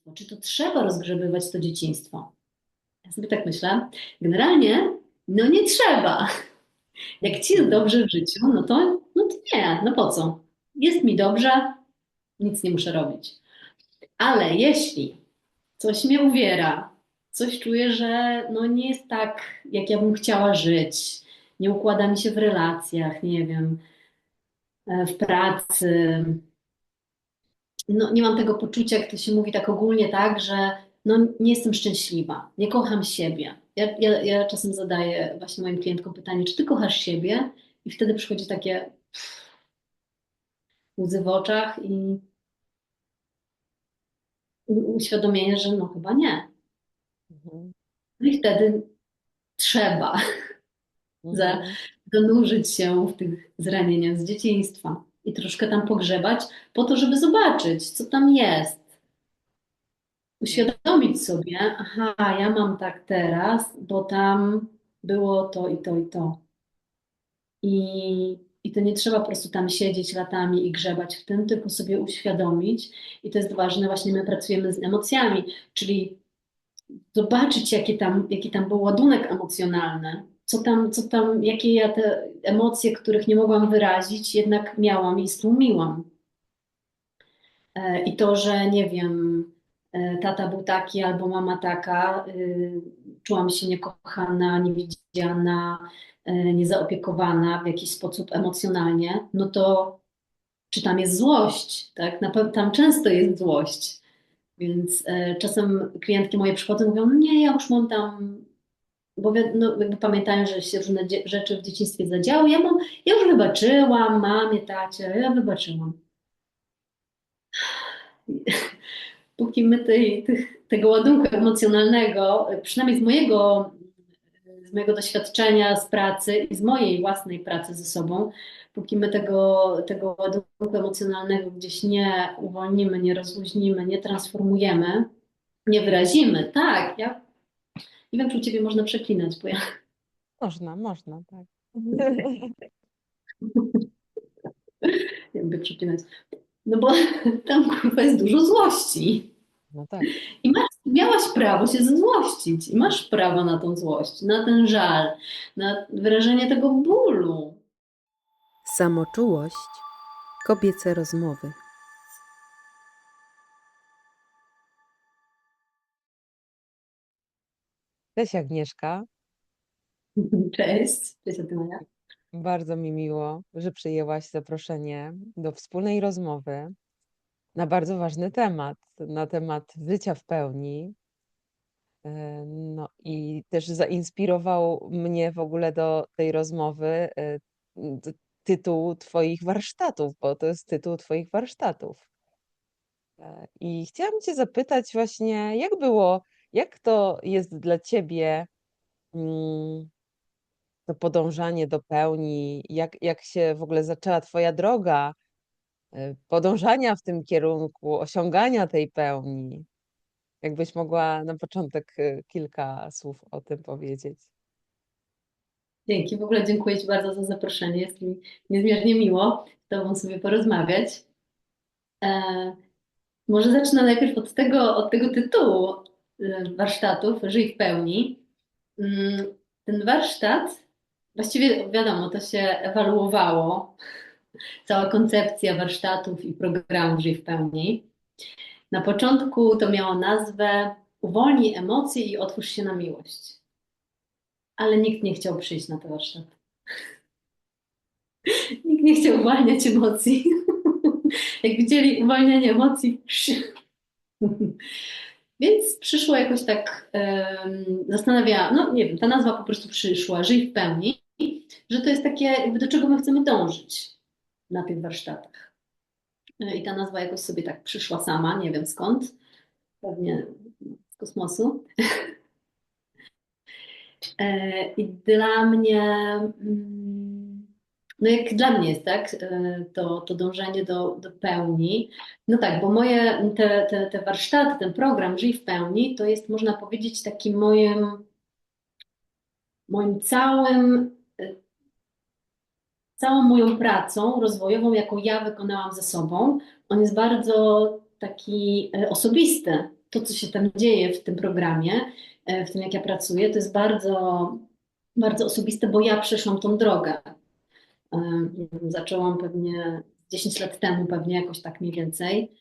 dzieciństwo? Czy to trzeba rozgrzebywać to dzieciństwo? Ja sobie tak myślę, generalnie, no nie trzeba. Jak ci jest Mhm. dobrze w życiu, no to nie, no po co? Jest mi dobrze, nic nie muszę robić. Ale jeśli coś mnie uwiera, coś czuję, że no nie jest tak, jak ja bym chciała żyć, nie układa mi się w relacjach, nie wiem, w pracy, no nie mam tego poczucia, jak to się mówi tak ogólnie, tak, że no nie jestem szczęśliwa, nie kocham siebie. Ja czasem zadaję właśnie moim klientkom pytanie, czy ty kochasz siebie? I wtedy przychodzi takie łzy w oczach i uświadomienie, że no chyba nie. Mhm. No i wtedy trzeba Mhm. zanurzyć się w tych zranieniach z dzieciństwa i troszkę tam pogrzebać po to, żeby zobaczyć, co tam jest. Uświadomić sobie, aha, ja mam tak teraz, bo tam było to i to i to. I to nie trzeba po prostu tam siedzieć latami i grzebać w tym, tylko sobie uświadomić. I to jest ważne, właśnie my pracujemy z emocjami, czyli zobaczyć, jaki tam był ładunek emocjonalny, co tam, jakie ja te emocje, których nie mogłam wyrazić, jednak miałam i stłumiłam. I to, że nie wiem, tata był taki albo mama taka, czułam się niekochana, niewidziana, niezaopiekowana w jakiś sposób emocjonalnie, no to czy tam jest złość, tak? Tam często jest złość. Więc czasem klientki moje przychodzą i mówią, no nie, ja już mam tam, bo no, jakby pamiętają, że się różne rzeczy w dzieciństwie zadziały. Ja już wybaczyłam mamie, tacie, ja wybaczyłam. Póki my tego ładunku emocjonalnego, przynajmniej z mojego doświadczenia z pracy i z mojej własnej pracy ze sobą, póki my tego ładunku emocjonalnego gdzieś nie uwolnimy, nie rozluźnimy, nie transformujemy, nie wyrazimy, tak, ja nie wiem, czy u ciebie można przeklinać, bo ja Można, można, tak. nie lubię przeklinać. No bo tam kurwa jest dużo złości. No tak. I miałaś prawo się zezłościć. I masz prawo na tą złość, na ten żal, na wyrażenie tego bólu. Samoczułość, kobiece rozmowy. Cześć Agnieszka. Cześć. Cześć, a ty Maja? Bardzo mi miło, że przyjęłaś zaproszenie do wspólnej rozmowy na bardzo ważny temat, na temat życia w pełni. No i też zainspirował mnie w ogóle do tej rozmowy tytuł Twoich warsztatów, bo to jest tytuł Twoich warsztatów. I chciałam Cię zapytać właśnie, jak to jest dla Ciebie mm, to podążanie do pełni, jak się w ogóle zaczęła Twoja droga podążania w tym kierunku, osiągania tej pełni? Jakbyś mogła na początek kilka słów o tym powiedzieć. Dzięki. W ogóle dziękuję Ci bardzo za zaproszenie. Jest mi niezmiernie miło z Tobą sobie porozmawiać. E, Może zacznę najpierw od tego tytułu warsztatów Żyj w pełni. Mm, Ten warsztat, właściwie wiadomo, to się ewaluowało, cała koncepcja warsztatów i programu Żyj w pełni. Na początku to miało nazwę Uwolnij emocje i otwórz się na miłość. Ale nikt nie chciał przyjść na ten warsztat. Nikt nie chciał uwalniać emocji. Jak widzieli uwalnianie emocji, więc przyszło jakoś tak, zastanawiałam, no nie wiem, ta nazwa po prostu przyszła, Żyj w pełni, że to jest takie, jakby do czego my chcemy dążyć na tych warsztatach. I ta nazwa jakoś sobie tak przyszła sama, nie wiem skąd, pewnie z kosmosu. I dla mnie, no jak dla mnie jest, tak, to dążenie do pełni. No tak, bo te warsztaty, ten program Żyj w pełni, to jest, można powiedzieć, takim moim całą moją pracą rozwojową, jaką ja wykonałam ze sobą. On jest bardzo taki osobisty. To, co się tam dzieje w tym programie, w tym, jak ja pracuję, to jest bardzo, bardzo osobiste, bo ja przeszłam tą drogę. Zaczęłam pewnie 10 lat temu, pewnie jakoś tak mniej więcej.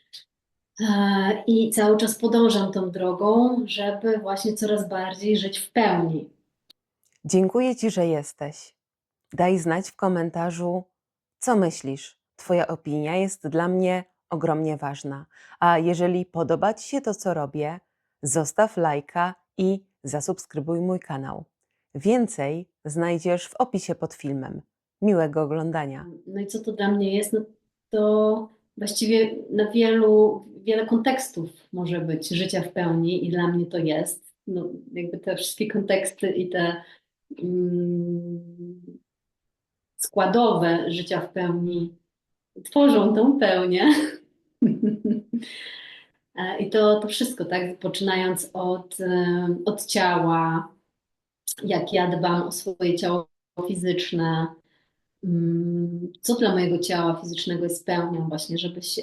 I cały czas podążam tą drogą, żeby właśnie coraz bardziej żyć w pełni. Dziękuję Ci, że jesteś. Daj znać w komentarzu, co myślisz. Twoja opinia jest dla mnie ogromnie ważna. A jeżeli podoba Ci się to, co robię, zostaw lajka i zasubskrybuj mój kanał. Więcej znajdziesz w opisie pod filmem. Miłego oglądania. No i co to dla mnie jest? No to właściwie na wiele kontekstów może być życia w pełni i dla mnie to jest. No, jakby te wszystkie konteksty i te składowe życia w pełni tworzą tą pełnię. I to wszystko, tak? Poczynając od ciała, jak ja dbam o swoje ciało fizyczne, co dla mojego ciała fizycznego jest pełnią właśnie,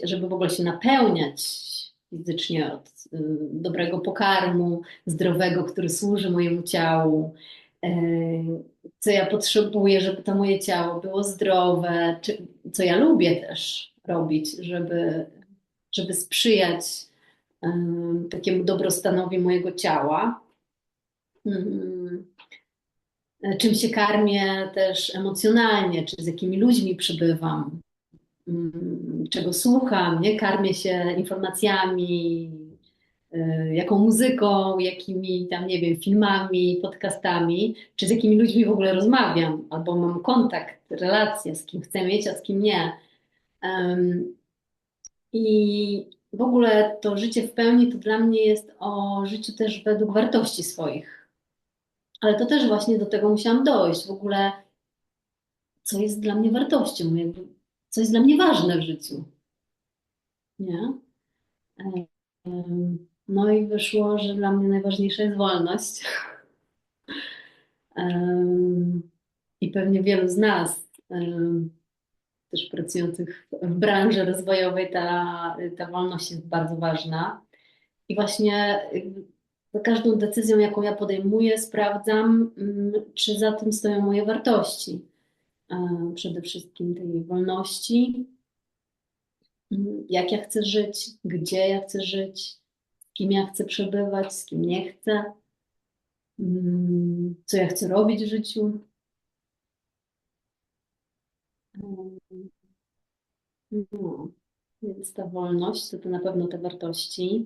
żeby w ogóle się napełniać fizycznie od dobrego pokarmu, zdrowego, który służy mojemu ciału, co ja potrzebuję, żeby to moje ciało było zdrowe, co ja lubię też robić, żeby sprzyjać takiemu dobrostanowi mojego ciała. Mm, Czym się karmię też emocjonalnie, czy z jakimi ludźmi przybywam, czego słucham, nie? Karmię się informacjami, jaką muzyką, jakimi tam, nie wiem, filmami, podcastami, czy z jakimi ludźmi w ogóle rozmawiam, albo mam kontakt, relacje, z kim chcę mieć, a z kim nie. I w ogóle to życie w pełni to dla mnie jest o życiu też według wartości swoich. Ale to też właśnie do tego musiałam dojść. W ogóle, co jest dla mnie wartością, jakby, co jest dla mnie ważne w życiu. Nie? No i wyszło, że dla mnie najważniejsza jest wolność. I pewnie wielu z nas, też pracujących w branży rozwojowej, ta wolność jest bardzo ważna. I właśnie za każdą decyzją, jaką ja podejmuję, sprawdzam, czy za tym stoją moje wartości. Przede wszystkim tej wolności, jak ja chcę żyć, gdzie ja chcę żyć, z kim ja chcę przebywać, z kim nie chcę, co ja chcę robić w życiu. No, więc ta wolność to na pewno te wartości.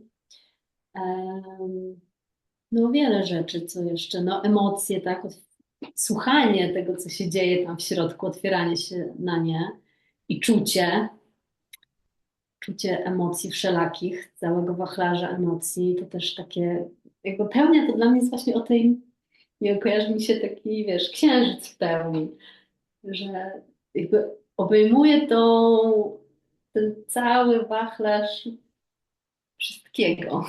No wiele rzeczy, co jeszcze, no emocje, tak, słuchanie tego, co się dzieje tam w środku, otwieranie się na nie i czucie emocji wszelakich, całego wachlarza emocji, to też takie, jakby pełnia to dla mnie jest właśnie o tej, nie kojarzy mi się taki, wiesz, księżyc w pełni, że jakby obejmuje ten cały wachlarz wszystkiego.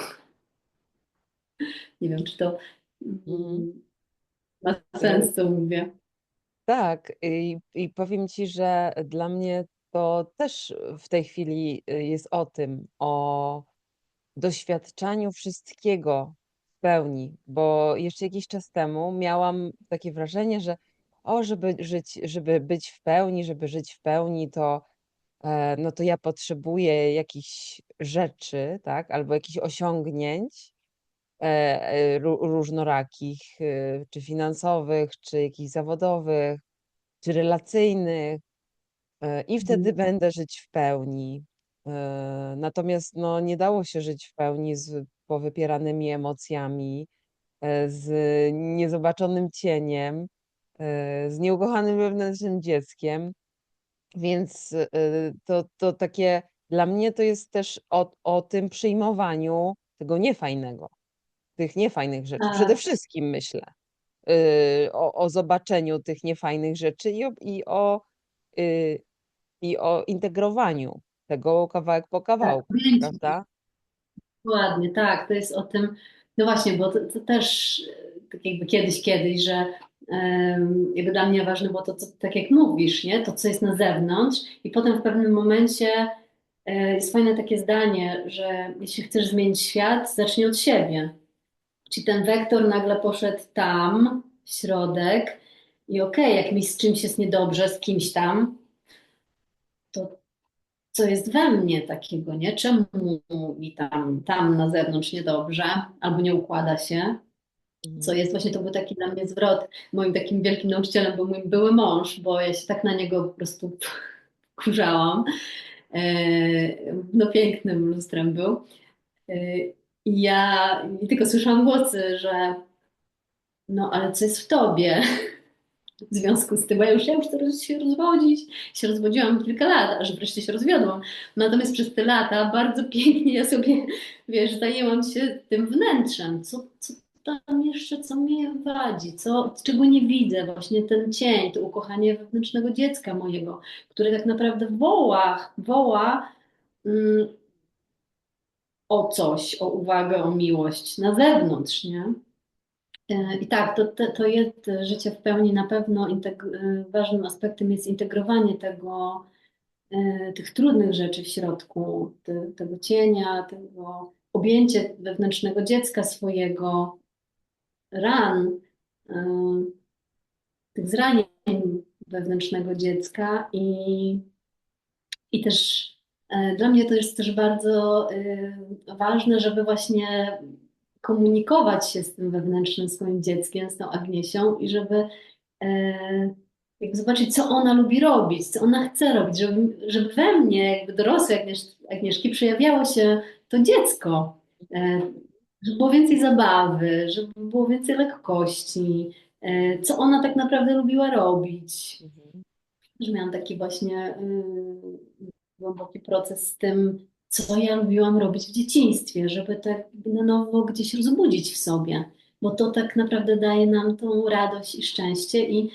Nie wiem, czy to Mhm. ma sens, co mówię. Tak, i powiem Ci, że dla mnie to też w tej chwili jest o tym, o doświadczaniu wszystkiego w pełni, bo jeszcze jakiś czas temu miałam takie wrażenie, że żeby być w pełni, żeby żyć w pełni, no to ja potrzebuję jakichś rzeczy, tak, albo jakichś osiągnięć różnorakich, czy finansowych, czy jakichś zawodowych, czy relacyjnych, i wtedy Mhm. będę żyć w pełni. Natomiast no, nie dało się żyć w pełni z powypieranymi emocjami, z niezobaczonym cieniem, z nieukochanym wewnętrznym dzieckiem. Więc to takie dla mnie to jest też o tym przyjmowaniu tego niefajnego, tych niefajnych rzeczy. Przede A, wszystkim myślę o zobaczeniu tych niefajnych rzeczy y, i o integrowaniu tego kawałek po tak, kawałku, objęcie. prawda? Dokładnie, tak, to jest o tym, no właśnie, bo to też tak jakby kiedyś, że jakby dla mnie ważne było to, co, tak jak mówisz, nie? To, co jest na zewnątrz i potem w pewnym momencie Jest fajne takie zdanie, że jeśli chcesz zmienić świat, zacznij od siebie. Czyli ten wektor nagle poszedł tam, w środek i okej, jak mi z czymś jest niedobrze, z kimś tam, to co jest we mnie takiego, nie? Czemu mi tam na zewnątrz niedobrze, albo nie układa się? Co Mhm. jest właśnie, to był taki dla mnie zwrot. Moim takim wielkim nauczycielem był mój były mąż, bo ja się tak na niego po prostu kurzałam. No pięknym lustrem był. E, I ja tylko słyszałam głosy, że no ale co jest w tobie? W związku z tym, bo ja już teraz się rozwodzić, się rozwodziłam kilka lat, aż wreszcie się rozwiodłam. Natomiast przez te lata bardzo pięknie ja sobie, wiesz, zajęłam się tym wnętrzem. Co tam jeszcze, co mnie wadzi, czego nie widzę, właśnie ten cień, to ukochanie wewnętrznego dziecka mojego, które tak naprawdę woła mm, o coś, o uwagę, o miłość na zewnątrz, nie? I tak, to jest życie w pełni na pewno ważnym aspektem jest integrowanie tych trudnych rzeczy w środku, tego cienia, tego objęcie wewnętrznego dziecka swojego, ran, e, tych zranień wewnętrznego dziecka i też dla mnie to jest też bardzo ważne, żeby właśnie komunikować się z tym wewnętrznym swoim dzieckiem, z tą Agniesią i żeby jakby zobaczyć, co ona lubi robić, co ona chce robić, żeby we mnie, jakby dorosłej Agnieszki, przejawiało się to dziecko, e, żeby było więcej zabawy, żeby było więcej lekkości, co ona tak naprawdę lubiła robić. Mhm. Że miałam taki właśnie głęboki proces z tym, co ja lubiłam robić w dzieciństwie, żeby tak na nowo gdzieś rozbudzić w sobie, bo to tak naprawdę daje nam tą radość i szczęście i,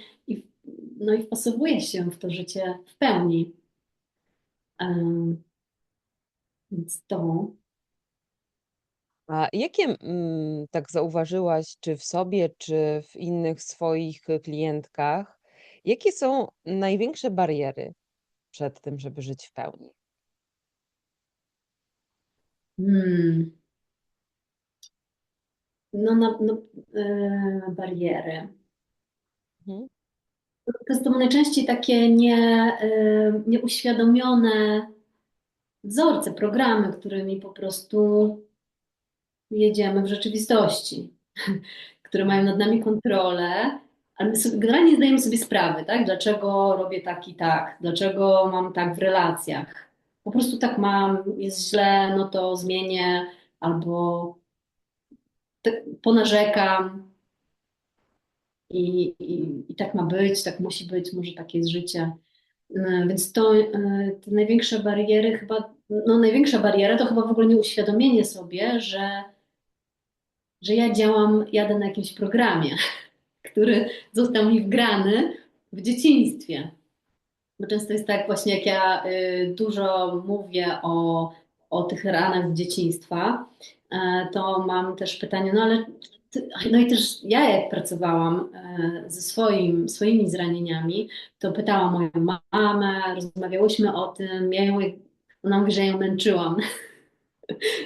no i wpasowuje się w to życie w pełni. Więc to. A jakie, tak zauważyłaś, czy w sobie, czy w innych swoich klientkach, jakie są największe bariery przed tym, żeby żyć w pełni? Hmm, no, bariery. Mhm. To są najczęściej takie nieuświadomione wzorce, programy, którymi po prostu jedziemy w rzeczywistości, które mają nad nami kontrolę, ale my sobie, generalnie nie zdajemy sobie sprawy, tak? Dlaczego robię tak i tak? Dlaczego mam tak w relacjach? Po prostu tak mam, jest źle, no to zmienię, albo ponarzekam i tak ma być, tak musi być, może takie jest życie. Więc te największe bariery chyba, no największa bariera to chyba w ogóle nieuświadomienie sobie, że ja jadę na jakimś programie, który został mi wgrany w dzieciństwie. Bo często jest tak właśnie, jak ja dużo mówię o tych ranach z dzieciństwa, to mam też pytanie, no ale no i też ja jak pracowałam ze swoimi zranieniami, to pytałam moją mamę, rozmawiałyśmy o tym, ona mówi, że ja ją męczyłam,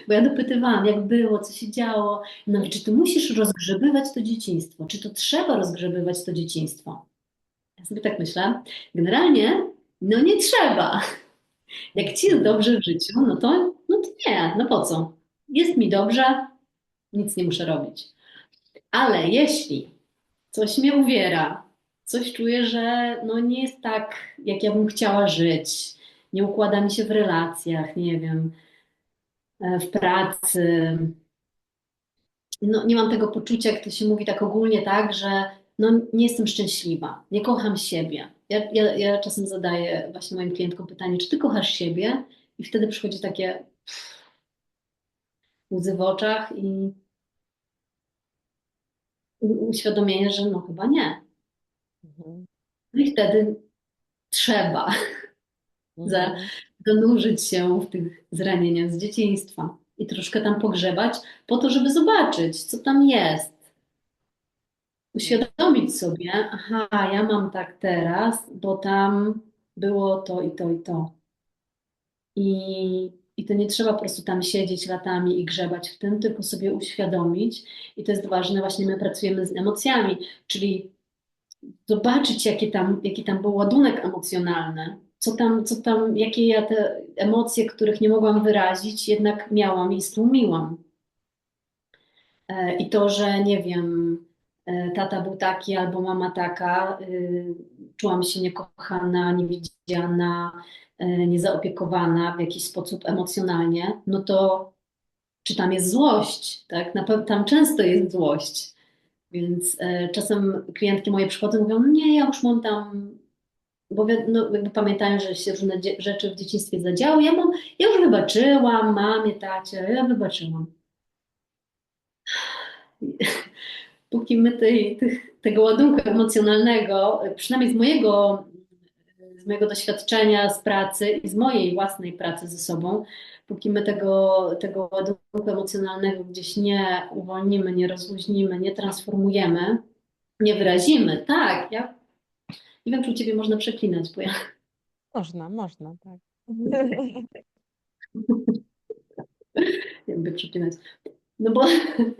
bo ja dopytywałam, jak było, co się działo. No i czy ty musisz rozgrzebywać to dzieciństwo? Czy to trzeba rozgrzebywać to dzieciństwo? Ja sobie tak myślę. Generalnie, no nie trzeba. Jak ci jest Mhm. dobrze w życiu, no to nie, no po co? Jest mi dobrze, nic nie muszę robić. Ale jeśli coś mnie uwiera, coś czuję, że no nie jest tak, jak ja bym chciała żyć, nie układa mi się w relacjach, nie wiem, w pracy, no, nie mam tego poczucia, jak to się mówi tak ogólnie, tak, że no, nie jestem szczęśliwa, nie kocham siebie. Ja czasem zadaję właśnie moim klientkom pytanie, czy ty kochasz siebie? I wtedy przychodzi takie łzy w oczach i uświadomienie, że no chyba nie. Mhm. No i wtedy trzeba za, Mhm. zanurzyć się w tych zranieniach z dzieciństwa i troszkę tam pogrzebać po to, żeby zobaczyć, co tam jest. Uświadomić sobie, aha, ja mam tak teraz, bo tam było to i to i to. I to nie trzeba po prostu tam siedzieć latami i grzebać w tym, tylko sobie uświadomić. I to jest ważne, właśnie my pracujemy z emocjami, czyli zobaczyć, jaki tam był ładunek emocjonalny, co tam, jakie ja te emocje, których nie mogłam wyrazić, jednak miałam i stłumiłam. I to, że nie wiem, tata był taki albo mama taka, czułam się niekochana, niewidziana, niezaopiekowana w jakiś sposób emocjonalnie, no to czy tam jest złość, tak? Na pewno tam często jest złość. Więc czasem klientki moje przychodzą i mówią, "No nie, ja już mam tam, bo no, jakby pamiętają, że się różne rzeczy w dzieciństwie zadziały. Ja już wybaczyłam mamie, tacie, ja wybaczyłam. Póki my tego ładunku emocjonalnego, przynajmniej z mojego doświadczenia z pracy i z mojej własnej pracy ze sobą, póki my tego ładunku emocjonalnego gdzieś nie uwolnimy, nie rozluźnimy, nie transformujemy, nie wyrazimy. Tak, ja nie wiem, czy u ciebie można przeklinać, bo ja Można, tak. nie lubię przeklinać. No bo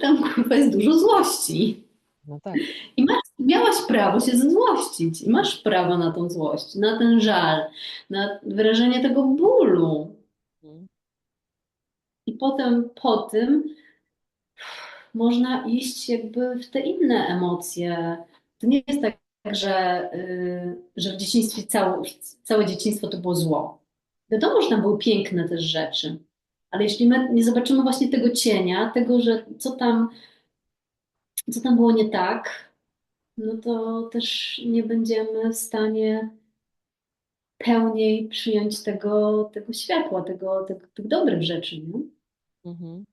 tam kurwa jest dużo złości. No tak. I miałaś prawo się zezłościć. I masz prawo na tą złość, na ten żal, na wyrażenie tego bólu. Mhm. I potem po tym można iść jakby w te inne emocje. To nie jest tak, że w dzieciństwie całe dzieciństwo to było zło. Wiadomo, że tam były piękne też rzeczy, ale jeśli my nie zobaczymy właśnie tego cienia, tego, że co tam było nie tak, no to też nie będziemy w stanie pełniej przyjąć tego światła, tych dobrych rzeczy, nie? Mhm.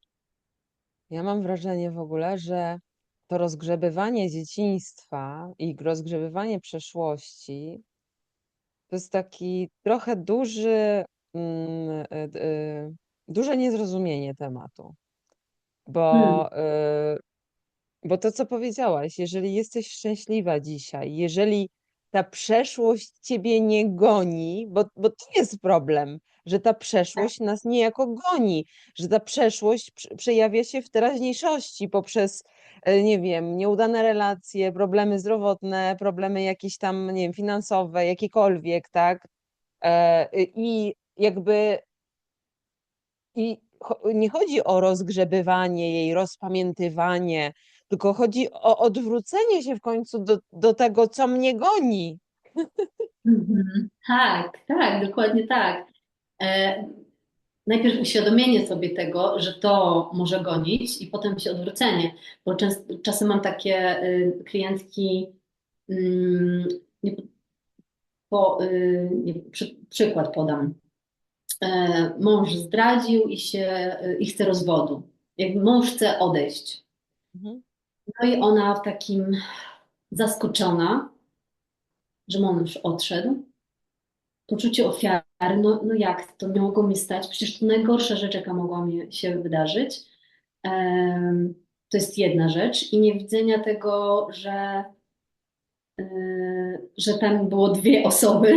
Ja mam wrażenie w ogóle, że to rozgrzebywanie dzieciństwa i rozgrzebywanie przeszłości to jest taki trochę duże niezrozumienie tematu, bo, Hmm. bo to, co powiedziałaś, jeżeli jesteś szczęśliwa dzisiaj, jeżeli ta przeszłość ciebie nie goni, bo to jest problem, że ta przeszłość nas niejako goni, że ta przeszłość przejawia się w teraźniejszości poprzez, nie wiem, nieudane relacje, problemy zdrowotne, problemy jakieś tam, nie wiem, finansowe, jakiekolwiek, tak? I jakby nie chodzi o rozgrzebywanie jej, rozpamiętywanie, tylko chodzi o odwrócenie się w końcu do tego, co mnie goni. Mhm. Tak, tak, dokładnie tak. E, Najpierw uświadomienie sobie tego, że to może gonić i potem się odwrócenie, bo czasem mam takie klientki, mm, nie, przykład podam. Mąż zdradził i chce rozwodu. Jakby mąż chce odejść. Mhm, No i ona w takim zaskoczona, że mąż odszedł, poczucie ofiary, no jak to nie mogło mi stać? Przecież to najgorsza rzecz, jaka mogła mi się wydarzyć. To jest jedna rzecz i niewidzenia tego, że tam było dwie osoby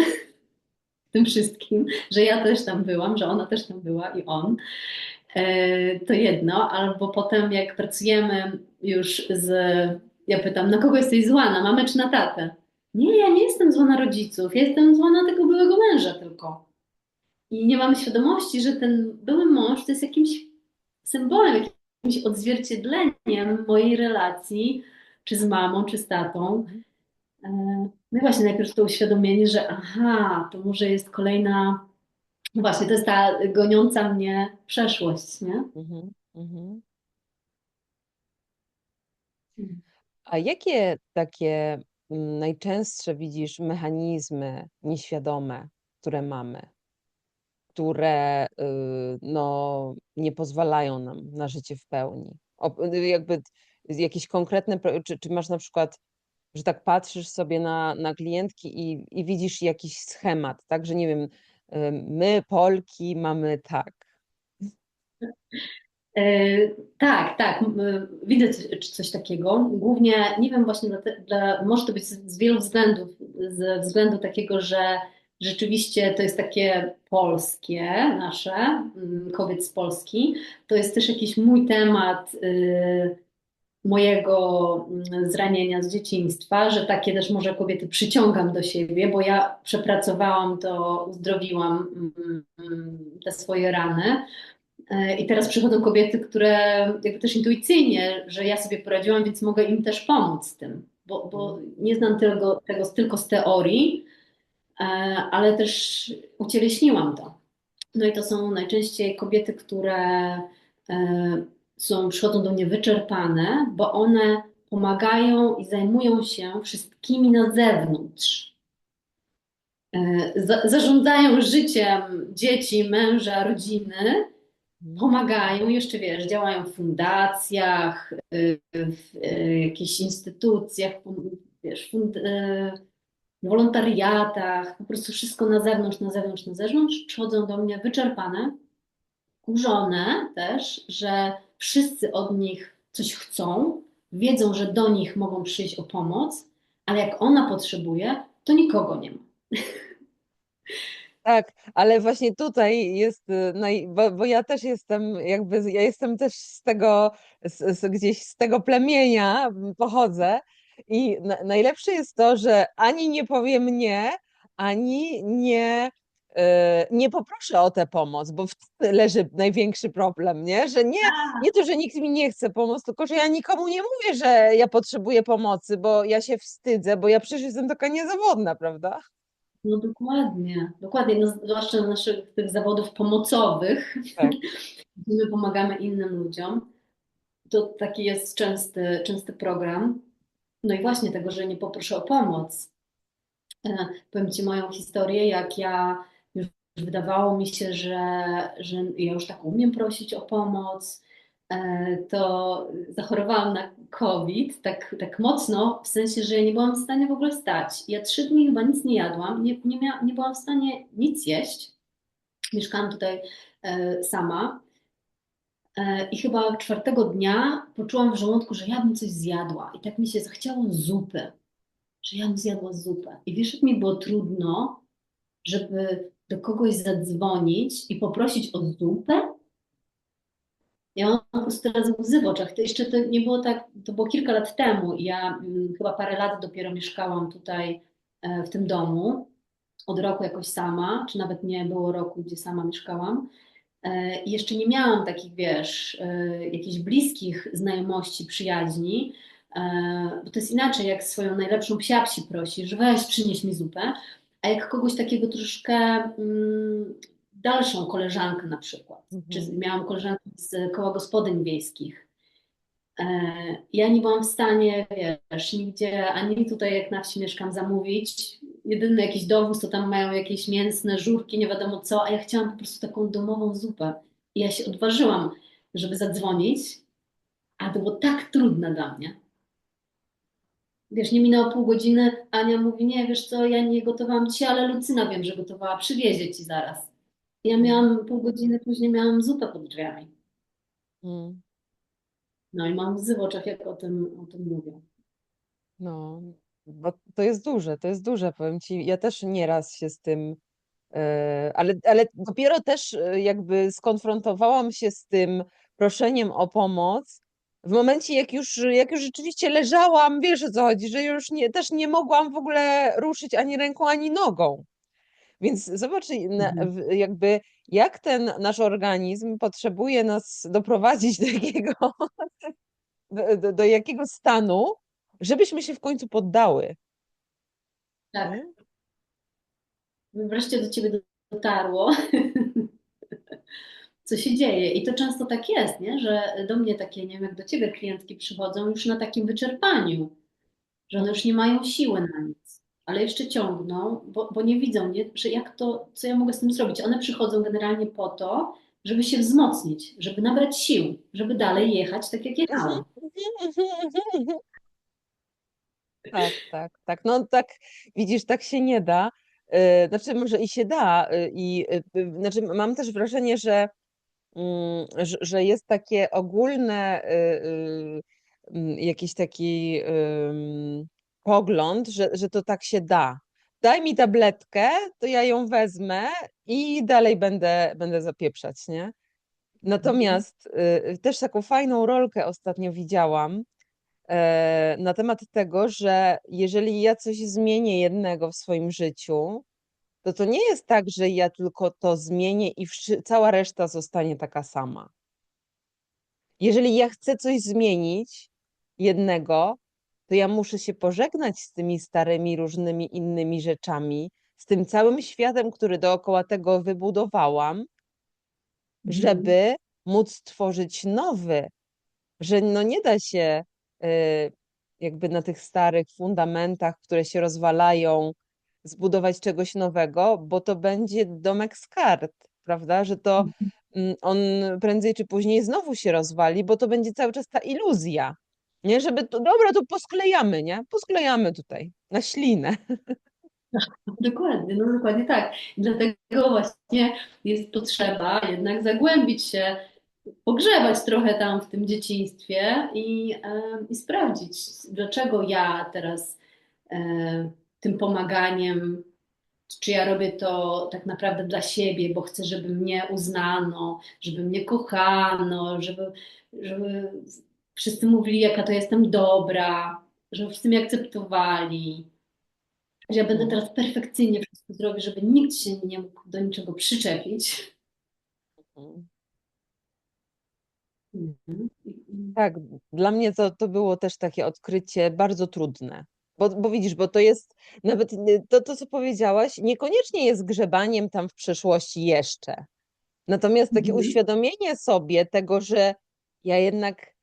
w tym wszystkim, że ja też tam byłam, że ona też tam była i on. To jedno, albo potem jak pracujemy już ja pytam, na kogo jesteś zła, na mamę czy na tatę? Nie, ja nie jestem zła na rodziców, ja jestem zła na tego byłego męża tylko. I nie mamy świadomości, że ten były mąż to jest jakimś symbolem, jakimś odzwierciedleniem mojej relacji, czy z mamą, czy z tatą. mhm, No i właśnie najpierw to uświadomienie, że aha, to może jest kolejna, no właśnie, to jest ta goniąca mnie przeszłość, nie? mhm, mhm. A jakie takie najczęstsze widzisz mechanizmy nieświadome, które mamy, które no, nie pozwalają nam na życie w pełni? Jakby jakieś konkretne, czy masz na przykład, że tak patrzysz sobie na klientki i widzisz jakiś schemat, tak? Że nie wiem, my, Polki, mamy tak. Tak, tak, widzę coś takiego. Głównie, nie wiem, właśnie może to być z wielu względów. Ze względu takiego, że rzeczywiście to jest takie polskie nasze, kobiet z Polski. To jest też jakiś mój temat mojego zranienia z dzieciństwa, że takie też może kobiety przyciągam do siebie, bo ja przepracowałam to, uzdrowiłam te swoje rany. I teraz przychodzą kobiety, które jakby też intuicyjnie, że ja sobie poradziłam, więc mogę im też pomóc z tym, bo nie znam tego tylko z teorii, ale też ucieleśniłam to. No i to są najczęściej kobiety, które przychodzą do mnie wyczerpane, bo one pomagają i zajmują się wszystkimi na zewnątrz. Zarządzają życiem dzieci, męża, rodziny, pomagają, jeszcze wiesz, działają w fundacjach, w jakichś instytucjach, wiesz, wolontariatach, po prostu wszystko na zewnątrz, na zewnątrz, na zewnątrz, przychodzą do mnie wyczerpane, kurzone też, że wszyscy od nich coś chcą, wiedzą, że do nich mogą przyjść o pomoc, ale jak ona potrzebuje, to nikogo nie ma. Tak, ale właśnie tutaj jest, bo ja też jestem, ja jestem też z tego, gdzieś z tego plemienia pochodzę i najlepsze jest to, że ani nie powiem nie, ani nie poproszę o tę pomoc, bo w tym leży największy problem, nie? Że nie to, że nikt mi nie chce pomóc, tylko że ja nikomu nie mówię, że ja potrzebuję pomocy, bo ja się wstydzę, bo ja przecież jestem taka niezawodna, prawda? No dokładnie, dokładnie, no, zwłaszcza naszych tych zawodów pomocowych, Tak. gdzie my pomagamy innym ludziom. To taki jest częsty program. No i właśnie tego, że nie poproszę o pomoc. Powiem Ci moją historię, jak ja już wydawało mi się, że ja już tak umiem prosić o pomoc, to zachorowałam na COVID tak mocno, w sensie, że ja nie byłam w stanie w ogóle wstać. Ja 3 dni chyba nic nie jadłam, nie byłam w stanie nic jeść. Mieszkałam tutaj sama. I chyba 4 dnia poczułam w żołądku, że ja bym coś zjadła. I tak mi się zachciało zupy, że ja bym zjadła zupę. I wiesz, jak mi było trudno, żeby do kogoś zadzwonić i poprosić o zupę? Ja mam po prostu teraz łzy w oczach. To jeszcze to nie było tak, to było kilka lat temu. I ja chyba parę lat dopiero mieszkałam tutaj w tym domu. Od roku jakoś sama, czy nawet nie było roku, gdzie sama mieszkałam. I jeszcze nie miałam takich, wiesz, jakichś bliskich znajomości, przyjaźni, bo to jest inaczej, jak swoją najlepszą psiapsi prosisz, weź przynieś mi zupę, a jak kogoś takiego troszkę dalszą koleżankę na przykład, czy Mhm. miałam koleżankę z koła gospodyń wiejskich. E, Ja nie byłam w stanie, wiesz, nigdzie, ani tutaj jak na wsi mieszkam, zamówić. Jedyny jakiś dowóz, to tam mają jakieś mięsne żurki, nie wiadomo co, a ja chciałam po prostu taką domową zupę. I ja się odważyłam, żeby zadzwonić, a to było tak trudne dla mnie. Wiesz, nie minęło pół godziny, Ania mówi, nie, wiesz co, ja nie gotowałam ci, ale Lucyna wiem, że gotowała, przywiezie ci zaraz. Ja Mm, miałam pół godziny, później miałam zupę pod drzwiami. mm. No i mam łzy w oczach, jak o tym mówię. No, bo to jest duże, powiem ci. Ja też nieraz się z tym, ale dopiero też jakby skonfrontowałam się z tym proszeniem o pomoc w momencie, jak już rzeczywiście leżałam, wiesz o co chodzi, że już też nie mogłam w ogóle ruszyć ani ręką, ani nogą. Więc zobacz, Mhm. jakby jak ten nasz organizm potrzebuje nas doprowadzić do jakiego, do jakiego stanu, żebyśmy się w końcu poddały. Tak. Nie? Wreszcie do ciebie dotarło, co się dzieje. I to często tak jest, nie? Że do mnie takie, nie wiem, jak do ciebie klientki przychodzą już na takim wyczerpaniu, że one już nie mają siły na nic, ale jeszcze ciągną, bo nie widzą, nie? Że jak to, co ja mogę z tym zrobić. One przychodzą generalnie po to, żeby się wzmocnić, żeby nabrać sił, żeby dalej jechać tak, jak Mhm, jechałam. mhm, mhm, mhm. Tak, tak, tak. No tak, widzisz, tak się nie da. Znaczy, może i się da. Znaczy, mam też wrażenie, że jest takie ogólne jakiś taki pogląd, że to tak się da. daj mi tabletkę, to ja ją wezmę i dalej będę zapieprzać, nie? Natomiast też taką fajną rolkę ostatnio widziałam na temat tego, że jeżeli ja coś zmienię jednego w swoim życiu, to nie jest tak, że ja tylko to zmienię i cała reszta zostanie taka sama. Jeżeli ja chcę coś zmienić jednego, to ja muszę się pożegnać z tymi starymi, różnymi innymi rzeczami, z tym całym światem, który dookoła tego wybudowałam, Mhm. żeby móc tworzyć nowy, że no nie da się jakby na tych starych fundamentach, które się rozwalają, zbudować czegoś nowego, bo to będzie domek z kart, prawda? Że to on prędzej czy później znowu się rozwali, bo to będzie cały czas ta iluzja. Nie, żeby to, dobra, to posklejamy, nie? Posklejamy tutaj na ślinę. Dokładnie, no dokładnie tak. I dlatego właśnie jest potrzeba jednak zagłębić się, pogrzebać trochę tam w tym dzieciństwie i sprawdzić, dlaczego ja teraz tym pomaganiem, czy ja robię to tak naprawdę dla siebie, bo chcę, żeby mnie uznano, żeby mnie kochano, żeby wszyscy mówili, jaka to jestem dobra, żeby wszyscy mnie akceptowali, że ja będę Mhm. teraz perfekcyjnie wszystko zrobić, żeby nikt się nie mógł do niczego przyczepić. Mhm. Mhm. Tak, dla mnie to było też takie odkrycie bardzo trudne. Bo widzisz, bo to jest nawet to, co powiedziałaś, niekoniecznie jest grzebaniem tam w przeszłości jeszcze. Natomiast takie Mhm. uświadomienie sobie tego, że ja jednak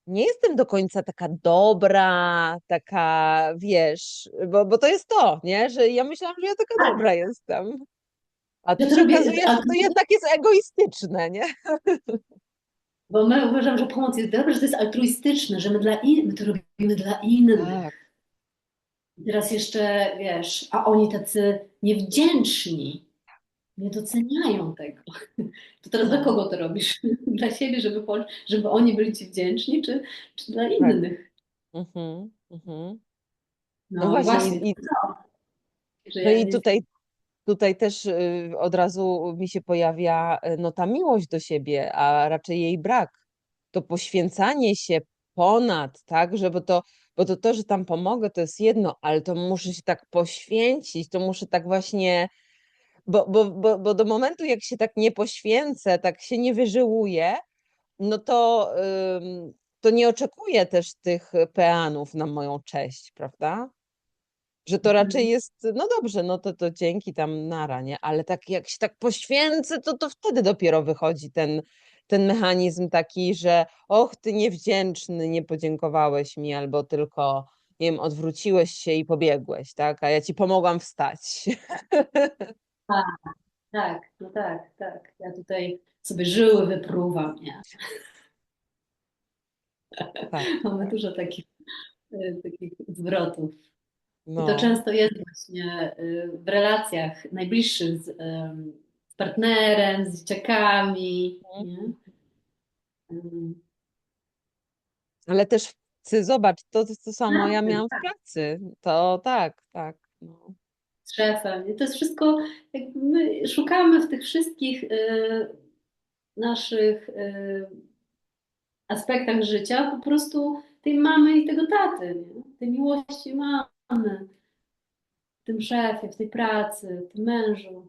nie jestem do końca taka dobra, taka, wiesz, bo to jest to, nie? Że ja myślałam, że ja taka Tak, dobra jestem. A ja tu to się robię, okazuje, że to jednak jest egoistyczne, nie? bo my uważam, że pomoc jest dobra, że to jest altruistyczne, że my to robimy dla innych. Tak, I teraz jeszcze, wiesz, a oni tacy niewdzięczni, nie doceniają tego. To teraz dla no, kogo to robisz? Dla siebie, żeby oni byli ci wdzięczni, czy dla tak. innych? Mhm, mhm. No No i właśnie, właśnie, że no ja i nie... tutaj też od razu mi się pojawia no, ta miłość do siebie, a raczej jej brak. To poświęcanie się ponad, tak, że bo to, że tam pomogę, to jest jedno, ale to muszę się tak poświęcić, to muszę tak właśnie, bo do momentu, jak się tak nie poświęcę, tak się nie wyżyłuję, no to nie oczekuję też tych peanów na moją cześć, prawda? Że to raczej jest, no dobrze, no to dzięki tam nara, nie? Ale tak jak się tak poświęcę, to wtedy dopiero wychodzi ten mechanizm taki, że och, ty niewdzięczny, nie podziękowałeś mi, albo tylko, nie wiem, odwróciłeś się i pobiegłeś, tak? A ja ci pomogłam wstać. Tak, tak, no tak, tak. Ja tutaj sobie żyły wypruwam, nie? Tak, Mamy tak. dużo takich zwrotów. I to No. często jest właśnie w relacjach najbliższych z partnerem, z dzieciakami, nie? Ym, Ale też zobacz, to samo ja tak, miałam w pracy. To tak, tak. No. z szefem. I to jest wszystko, jakby my szukamy w tych wszystkich naszych aspektach życia po prostu tej mamy i tego taty, nie? Tej miłości mamy, w tym szefie, w tej pracy, w tym mężu.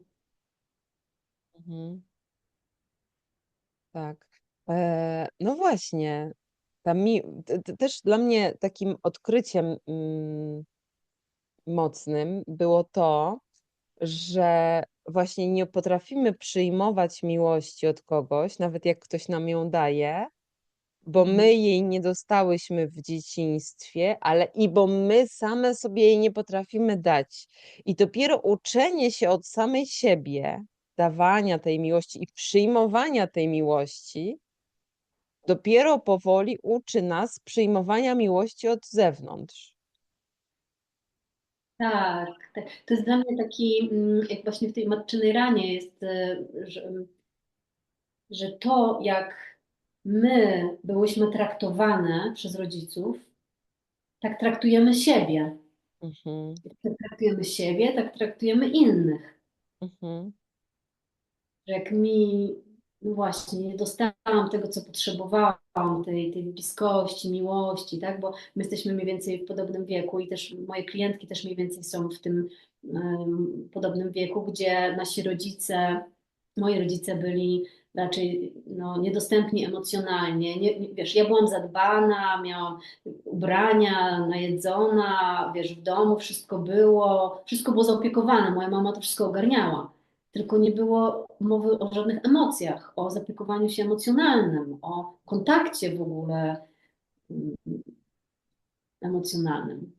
Mhm. Tak. No właśnie, też dla mnie takim odkryciem mocnym było to, że właśnie nie potrafimy przyjmować miłości od kogoś, nawet jak ktoś nam ją daje, bo my Mhm. jej nie dostałyśmy w dzieciństwie, ale i bo my same sobie jej nie potrafimy dać. I dopiero uczenie się od samej siebie, dawania tej miłości i przyjmowania tej miłości, dopiero powoli uczy nas przyjmowania miłości od zewnątrz. Tak, tak. To jest dla mnie taki, jak właśnie w tej matczynej ranie jest, że to, jak my byłyśmy traktowane przez rodziców, tak traktujemy siebie. Mhm. Jak traktujemy siebie, tak traktujemy innych. Mhm. Że jak mi, no właśnie, nie dostałam tego, co potrzebowałam, tej bliskości, miłości, tak? Bo my jesteśmy mniej więcej w podobnym wieku i też moje klientki też mniej więcej są w tym podobnym wieku, gdzie nasi rodzice, moi rodzice byli raczej no, niedostępni emocjonalnie. Wiesz, ja byłam zadbana, miałam ubrania, najedzona, wiesz, w domu wszystko było zaopiekowane, moja mama to wszystko ogarniała. Tylko nie było mowy o żadnych emocjach, o zaopiekowaniu się emocjonalnym, o kontakcie w ogóle mm, emocjonalnym.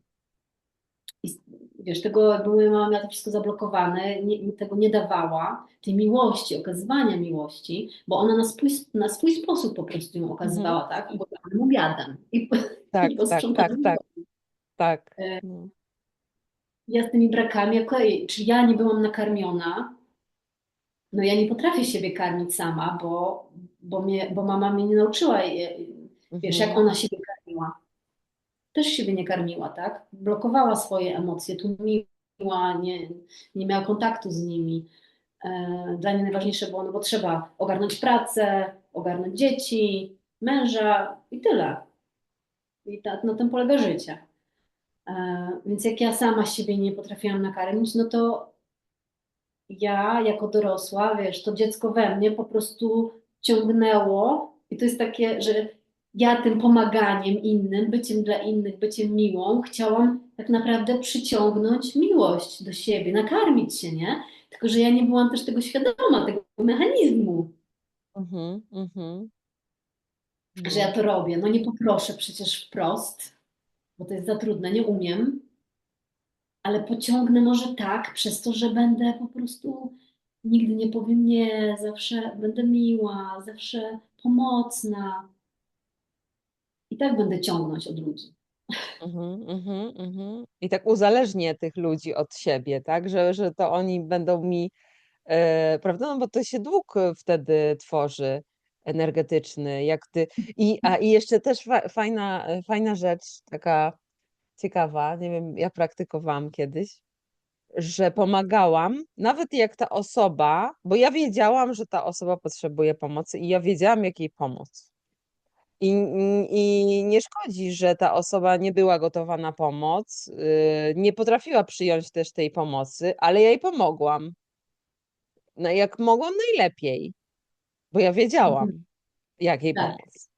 I wiesz, tego jakby moja mama miała to wszystko zablokowane, tego nie dawała, tej miłości, okazywania miłości, bo ona na swój sposób po prostu ją Mhm. okazywała, tak? Gotowaniem obiadem Tak, i tak, tak, posprzątaniem tak, domu. tak. E, No. Ja z tymi brakami, okej, czy ja nie byłam nakarmiona? No ja nie potrafię siebie karmić sama, bo mama mnie nie nauczyła, wiesz, jak Mhm. ona siebie karmiła. Też siebie nie karmiła, tak? Blokowała swoje emocje, tłumiła, nie miała kontaktu z nimi. Dla niej najważniejsze było, no bo trzeba ogarnąć pracę, ogarnąć dzieci, męża i tyle. I na tym polega życie. Więc jak ja sama siebie nie potrafiłam nakarmić, no to ja jako dorosła, wiesz, to dziecko we mnie po prostu ciągnęło i to jest takie, że ja tym pomaganiem innym, byciem dla innych, byciem miłą, chciałam tak naprawdę przyciągnąć miłość do siebie, nakarmić się, nie? Tylko, że ja nie byłam też tego świadoma, tego mechanizmu, Mhm. Mhm. że ja No. to robię. No nie poproszę przecież wprost, bo to jest za trudne, nie umiem, ale pociągnę może tak, przez to, że będę po prostu nigdy nie powiem nie, zawsze będę miła, zawsze pomocna i tak będę ciągnąć od ludzi. Mhm, mhm, mhm. I tak uzależnię tych ludzi od siebie, tak? Że to oni będą mi, prawda? No bo to się dług wtedy tworzy energetyczny, jak ty. I jeszcze też fajna rzecz, taka ciekawa, nie wiem, ja praktykowałam kiedyś, że pomagałam, nawet jak ta osoba, bo ja wiedziałam, że ta osoba potrzebuje pomocy i ja wiedziałam, jak jej pomóc. I nie szkodzi, że ta osoba nie była gotowa na pomoc, nie potrafiła przyjąć też tej pomocy, ale ja jej pomogłam. No, jak mogłam najlepiej, bo ja Mhm. wiedziałam, jak jej Tak, pomóc.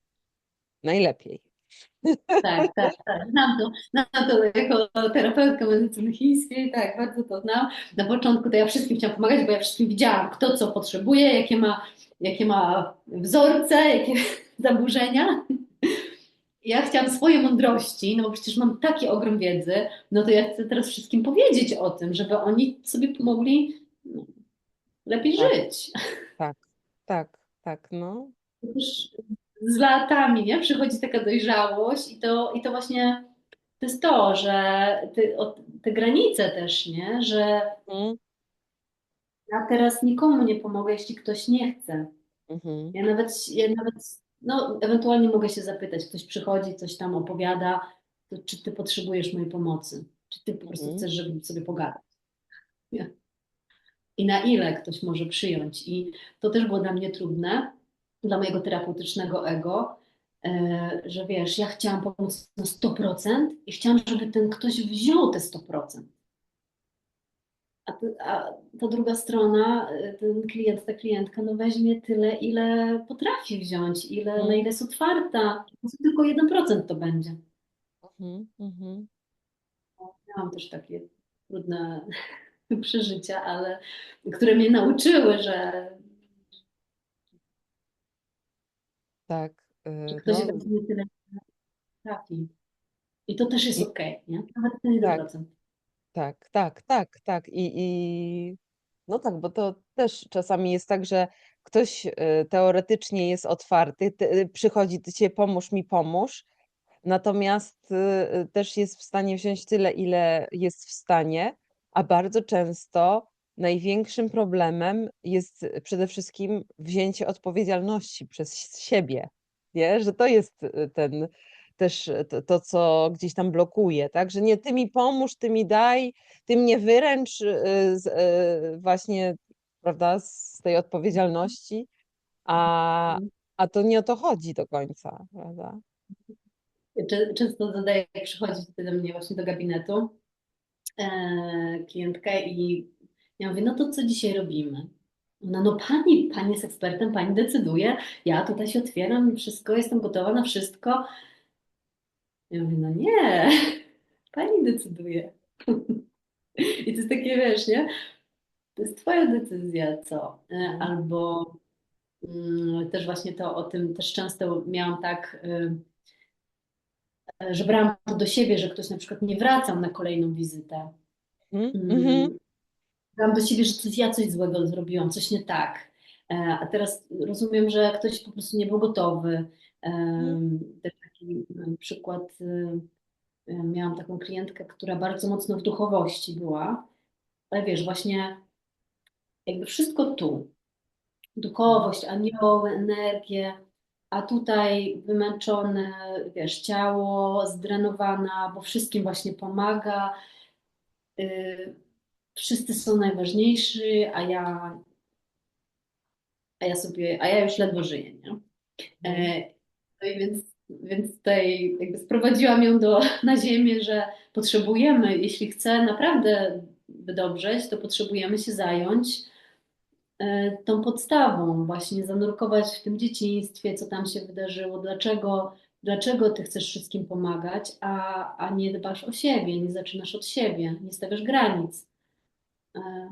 Najlepiej. tak. Znam to jako terapeutka medycyny chińskiej, tak, bardzo to znam. Na początku to ja wszystkim chciałam pomagać, bo ja wszystkim widziałam, kto co potrzebuje, jakie ma wzorce, jakie zaburzenia. Ja chciałam swoje mądrości, no bo przecież mam taki ogrom wiedzy, no to ja chcę teraz wszystkim powiedzieć o tym, żeby oni sobie pomogli no, lepiej Tak, żyć. tak, tak, tak, no. Też z latami, nie? Przychodzi taka dojrzałość i to właśnie to jest to, że te granice też, nie? Że Mhm, ja teraz nikomu nie pomogę, jeśli ktoś nie chce. mhm, Ja nawet, no, ewentualnie mogę się zapytać, ktoś przychodzi, coś tam opowiada, to czy ty potrzebujesz mojej pomocy? Czy ty po prostu mhm, chcesz, żebym sobie pogadać? Nie? I na ile ktoś może przyjąć. I to też było dla mnie trudne, dla mojego terapeutycznego ego, że wiesz, ja chciałam pomóc na 100% i chciałam, żeby ten ktoś wziął te 100%. A ta druga strona, ten klient, ta klientka, no weźmie tyle, ile potrafi wziąć, na ile mhm, jest otwarta. Po prostu tylko 1% to będzie. mhm, mhm. Miałam też takie trudne przeżycia, ale które mnie nauczyły, Tak, że ktoś no weźmie tyle, ile potrafi. I to też jest i okej, nie? Nawet ten jeden tak, procent. tak, tak, tak, tak. No tak, bo to też czasami jest tak, że ktoś teoretycznie jest otwarty, przychodzi do ciebie, pomóż mi, pomóż, natomiast też jest w stanie wziąć tyle, ile jest w stanie, a bardzo często największym problemem jest przede wszystkim wzięcie odpowiedzialności przez siebie, nie? Że to jest też to, co gdzieś tam blokuje, tak? Że nie ty mi pomóż, ty mi daj, ty mnie wyręcz właśnie, prawda, z tej odpowiedzialności, a, a to nie o to chodzi do końca, prawda? Często zadaję, jak przychodzi tutaj do mnie właśnie do gabinetu klientka i ja mówię, no to co dzisiaj robimy? Ona, no pani jest ekspertem, pani decyduje, ja tutaj się otwieram, wszystko, jestem gotowa na wszystko. Ja mówię, no nie, pani decyduje. I to jest takie, wiesz, nie? To jest twoja decyzja, co? Albo też właśnie to o tym też często miałam tak, że brałam to do siebie, że ktoś na przykład nie wracał na kolejną wizytę. Mhm, mhm, Mm, Brałam do siebie, że ja coś złego zrobiłam, coś nie tak. A teraz rozumiem, że ktoś po prostu nie był gotowy. mhm, Też taki przykład, miałam taką klientkę, która bardzo mocno w duchowości była, ale wiesz, właśnie jakby wszystko tu. Duchowość, anioły, energię, a tutaj wymęczone, wiesz, ciało, zdrenowana, bo wszystkim właśnie pomaga. Y, Wszyscy są najważniejsi, a ja już ledwo żyję, nie? mhm, No i więc tutaj jakby sprowadziłam ją na ziemię, że potrzebujemy, jeśli chcę naprawdę wydobrzeć, to potrzebujemy się zająć tą podstawą, właśnie zanurkować w tym dzieciństwie, co tam się wydarzyło, dlaczego ty chcesz wszystkim pomagać, a nie dbasz o siebie, nie zaczynasz od siebie, nie stawiasz granic. E,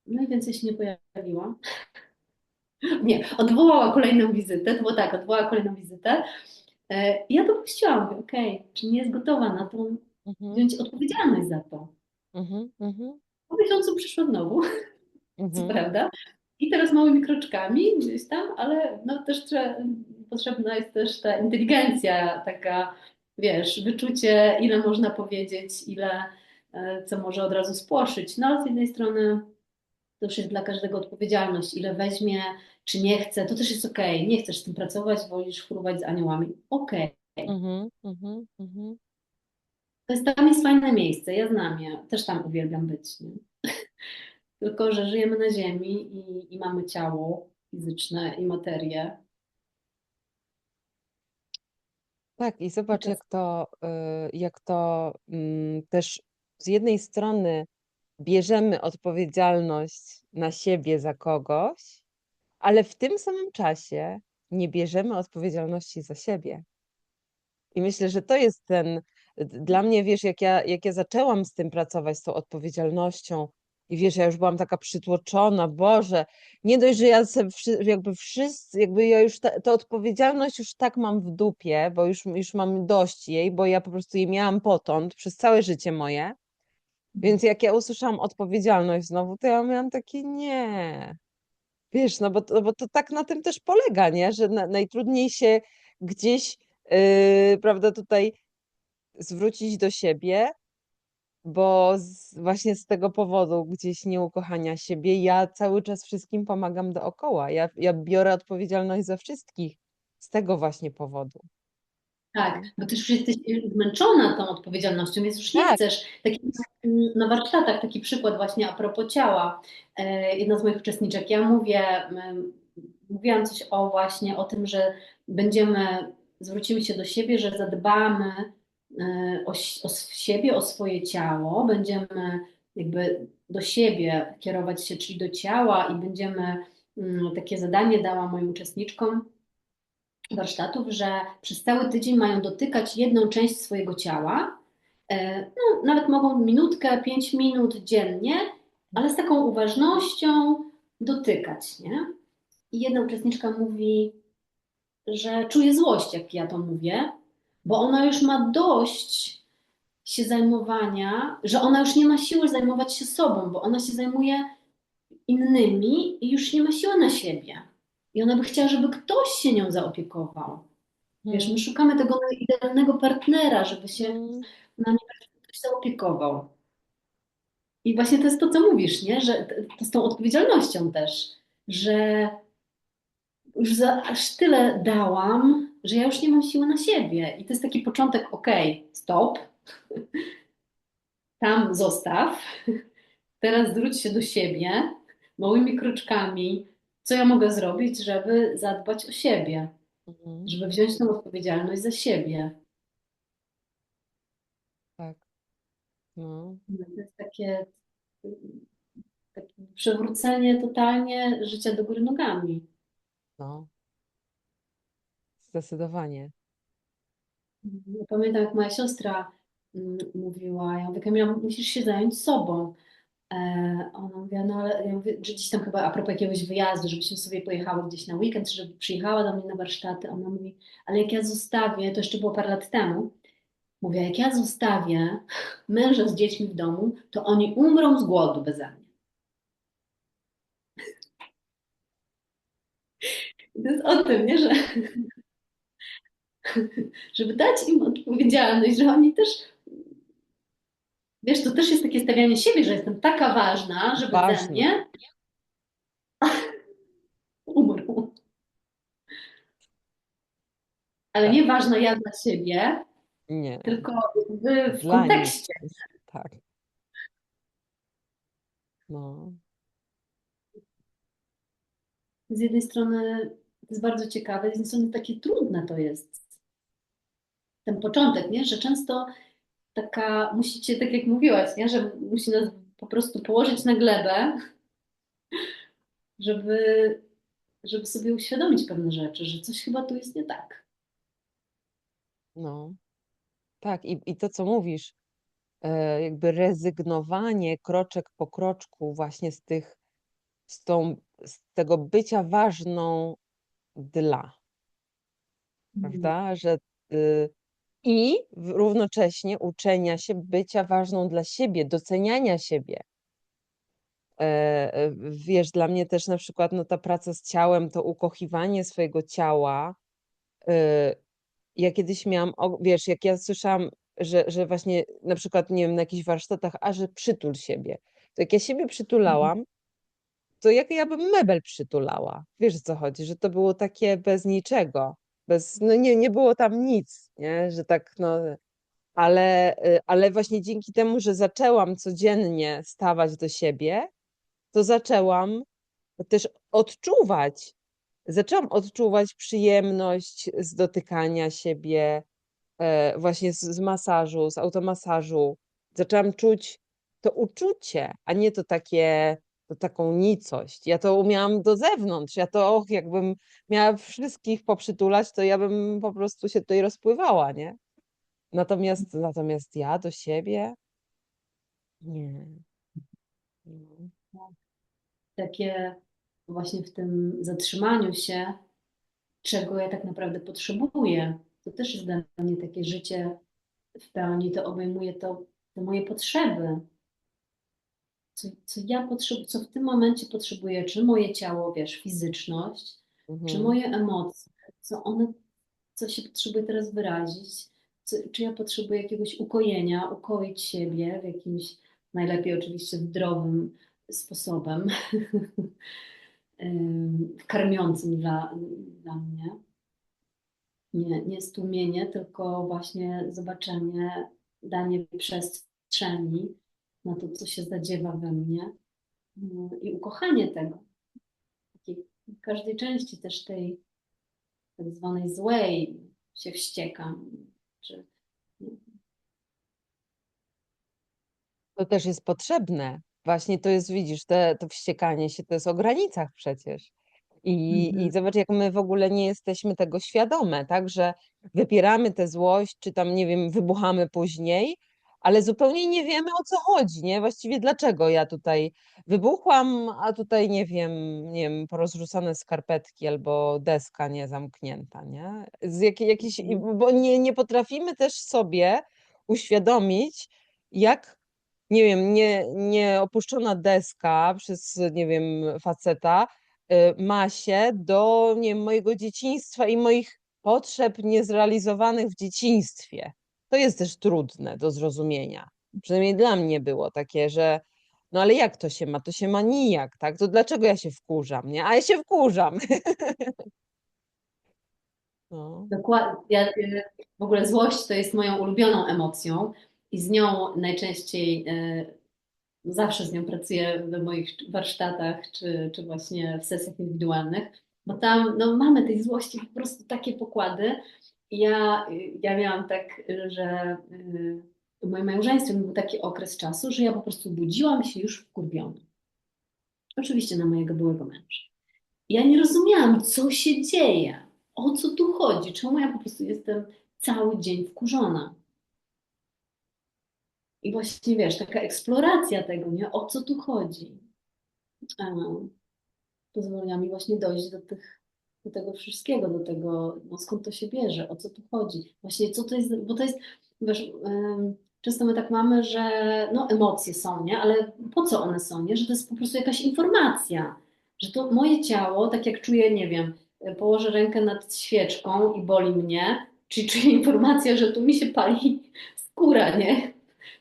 No i więcej się nie pojawiła. Nie, odwołała kolejną wizytę, to było tak, odwołała kolejną wizytę. I ja to puściłam, mówię, okej, czy nie jest gotowa na to mhm, wziąć odpowiedzialność za to. mhm, mhm, Po miesiącu przyszła znowu, co mhm. prawda. I teraz małymi kroczkami gdzieś tam, ale no też potrzebna jest też ta inteligencja, taka, wiesz, wyczucie, ile można powiedzieć, ile, co może od razu spłoszyć. No, ale z jednej strony to już jest dla każdego odpowiedzialność, ile weźmie, czy nie chce, to też jest okej. Nie chcesz z tym pracować, wolisz fruwać z aniołami. Okej. Mhm, mhm, mhm. Tam jest fajne miejsce, ja znam je, też tam uwielbiam być, nie? Tylko, że żyjemy na ziemi i mamy ciało fizyczne i materię. Tak, i I zobacz, czas. jak to też z jednej strony bierzemy odpowiedzialność na siebie za kogoś, ale w tym samym czasie nie bierzemy odpowiedzialności za siebie. I myślę, że to jest dla mnie, wiesz, jak ja zaczęłam z tym pracować, z tą odpowiedzialnością i wiesz, ja już byłam taka przytłoczona, Boże, nie dość, że ja se jakby wszyscy, jakby ja już tę odpowiedzialność już tak mam w dupie, bo już mam dość jej, bo ja po prostu jej miałam potąd przez całe życie moje. Więc jak ja usłyszałam odpowiedzialność znowu, to ja miałam takie nie. Wiesz, no bo to tak na tym też polega, nie? Że najtrudniej się gdzieś, prawda, tutaj zwrócić do siebie, bo właśnie z tego powodu gdzieś nieukochania siebie ja cały czas wszystkim pomagam dookoła. Ja biorę odpowiedzialność za wszystkich z tego właśnie powodu. Tak, Mhm. bo ty już jesteś zmęczona tą odpowiedzialnością, więc już nie Tak. chcesz. Na warsztatach taki przykład właśnie a propos ciała. Jedna z moich uczestniczek, ja mówiłam coś właśnie o tym, że zwrócimy się do siebie, że zadbamy o siebie, o swoje ciało, będziemy jakby do siebie kierować się, czyli do ciała i będziemy, takie zadanie dała moim uczestniczkom, warsztatów, że przez cały tydzień mają dotykać jedną część swojego ciała. No, nawet mogą minutkę, 5 minut dziennie, ale z taką uważnością dotykać, nie? I jedna uczestniczka mówi, że czuje złość, jak ja to mówię, bo ona już ma dość się zajmowania, że ona już nie ma siły zajmować się sobą, bo ona się zajmuje innymi i już nie ma siły na siebie. I ona by chciała, żeby ktoś się nią zaopiekował. Wiesz, my Mhm. szukamy tego idealnego partnera, żeby się Mhm. nami ktoś zaopiekował. I właśnie to jest to, co mówisz, nie? Że to z tą odpowiedzialnością też, że już aż tyle dałam, że ja już nie mam siły na siebie. I to jest taki początek, okej, stop, tam zostaw, teraz zwróć się do siebie małymi kroczkami, co ja mogę zrobić, żeby zadbać o siebie, Mhm. żeby wziąć tę odpowiedzialność za siebie. Tak. No, No, to jest takie przewrócenie totalnie życia do góry nogami. no, zdecydowanie. Ja pamiętam, jak moja siostra mówiła, ja mówię, Kamila, musisz się zająć sobą. Ona mówi, no ale ja mówię, że gdzieś tam chyba a propos jakiegoś wyjazdu, żebyśmy sobie pojechały gdzieś na weekend, czy żeby przyjechała do mnie na warsztaty. Ona mówi, ale jak ja zostawię, to jeszcze było parę lat temu, mówię, jak ja zostawię męża z dziećmi w domu, to oni umrą z głodu beze mnie. I to jest o tym, nie, że żeby dać im odpowiedzialność, że oni też, wiesz, to też jest takie stawianie siebie, że jestem taka ważna, że beze Ważne. mnie umrą. Ale Tak. nie ważna ja dla siebie, Nie, tylko jakby w dla nich. kontekście. Tak. No, Z jednej strony to jest bardzo ciekawe, z jednej strony takie trudne to jest. Ten początek, nie? Że często taka, musicie, tak jak mówiłaś, nie? Że musi nas po prostu położyć na glebę, żeby, żeby sobie uświadomić pewne rzeczy, że coś chyba tu jest nie tak. no. Tak, i to, co mówisz, jakby rezygnowanie kroczek po kroczku właśnie z tego bycia ważną dla, Mhm. prawda? Y, równocześnie uczenia się bycia ważną dla siebie, doceniania siebie. Wiesz, dla mnie też na przykład no, ta praca z ciałem, to ukochiwanie swojego ciała. y, Ja kiedyś miałam, wiesz, jak ja słyszałam, że właśnie na przykład, nie wiem, na jakichś warsztatach, a że przytul siebie. To jak ja siebie przytulałam, to jak ja bym mebel przytulała. Wiesz, o co chodzi, że to było takie bez niczego. No nie było tam nic, nie? Że tak, no, ale właśnie dzięki temu, że zaczęłam codziennie stawać do siebie, to też zaczęłam odczuwać przyjemność z dotykania siebie, właśnie z masażu, z automasażu. Zaczęłam czuć to uczucie, a nie to taką nicość. Ja to umiałam do zewnątrz. Jakbym miała wszystkich poprzytulać, to ja bym po prostu się tutaj rozpływała, nie? Natomiast ja do siebie? Nie. No. Takie właśnie w tym zatrzymaniu się, czego ja tak naprawdę potrzebuję. To też jest dla mnie takie życie w pełni, to obejmuje te moje potrzeby. Co ja potrzebuję, co w tym momencie potrzebuję, czy moje ciało, wiesz, fizyczność, czy Mhm. moje emocje, co się potrzebuje teraz wyrazić, czy ja potrzebuję jakiegoś ukojenia, ukoić siebie w jakimś, najlepiej oczywiście zdrowym sposobem, karmiącym dla mnie. Nie stłumienie, tylko właśnie zobaczenie, danie przestrzeni na to, co się zadziewa we mnie i ukochanie tego. Takiej, w każdej części też tej tak zwanej złej się wściekam. Czy, To też jest potrzebne. Właśnie to jest, widzisz, to wściekanie się to jest o granicach przecież. I Mhm. zobacz, jak my w ogóle nie jesteśmy tego świadome, tak? Że wypieramy tę złość, czy tam, nie wiem, wybuchamy później, ale zupełnie nie wiemy, o co chodzi, nie? Właściwie dlaczego ja tutaj wybuchłam, a tutaj nie wiem, porozrzucane skarpetki albo deska niezamknięta, nie? Bo nie potrafimy też sobie uświadomić, jak nieopuszczona deska przez, nie wiem, faceta ma się do, nie wiem, mojego dzieciństwa i moich potrzeb niezrealizowanych w dzieciństwie. To jest też trudne do zrozumienia. Przynajmniej dla mnie było takie, że no ale jak to się ma? To się ma nijak, tak? To dlaczego ja się wkurzam, nie? A ja się wkurzam. No. Dokładnie. W ogóle złość to jest moją ulubioną emocją i z nią najczęściej, zawsze z nią pracuję w moich warsztatach czy właśnie w sesjach indywidualnych, bo tam no, mamy tej złości po prostu takie pokłady. Ja miałam tak, że w moim małżeństwie był taki okres czasu, że ja po prostu budziłam się już wkurwiona. Oczywiście na mojego byłego męża. Ja nie rozumiałam, co się dzieje, o co tu chodzi, czemu ja po prostu jestem cały dzień wkurzona. I właśnie wiesz, taka eksploracja tego, nie? O co tu chodzi. Pozwoliła mi właśnie dojść do tego wszystkiego, do tego, no skąd to się bierze, o co tu chodzi. Właśnie co to jest, bo to jest, wiesz, często my tak mamy, że no emocje są, nie? Ale po co one są, nie? Że to jest po prostu jakaś informacja, że to moje ciało, tak jak czuję, nie wiem, położę rękę nad świeczką i boli mnie, czyli czuję informację, że tu mi się pali skóra, nie?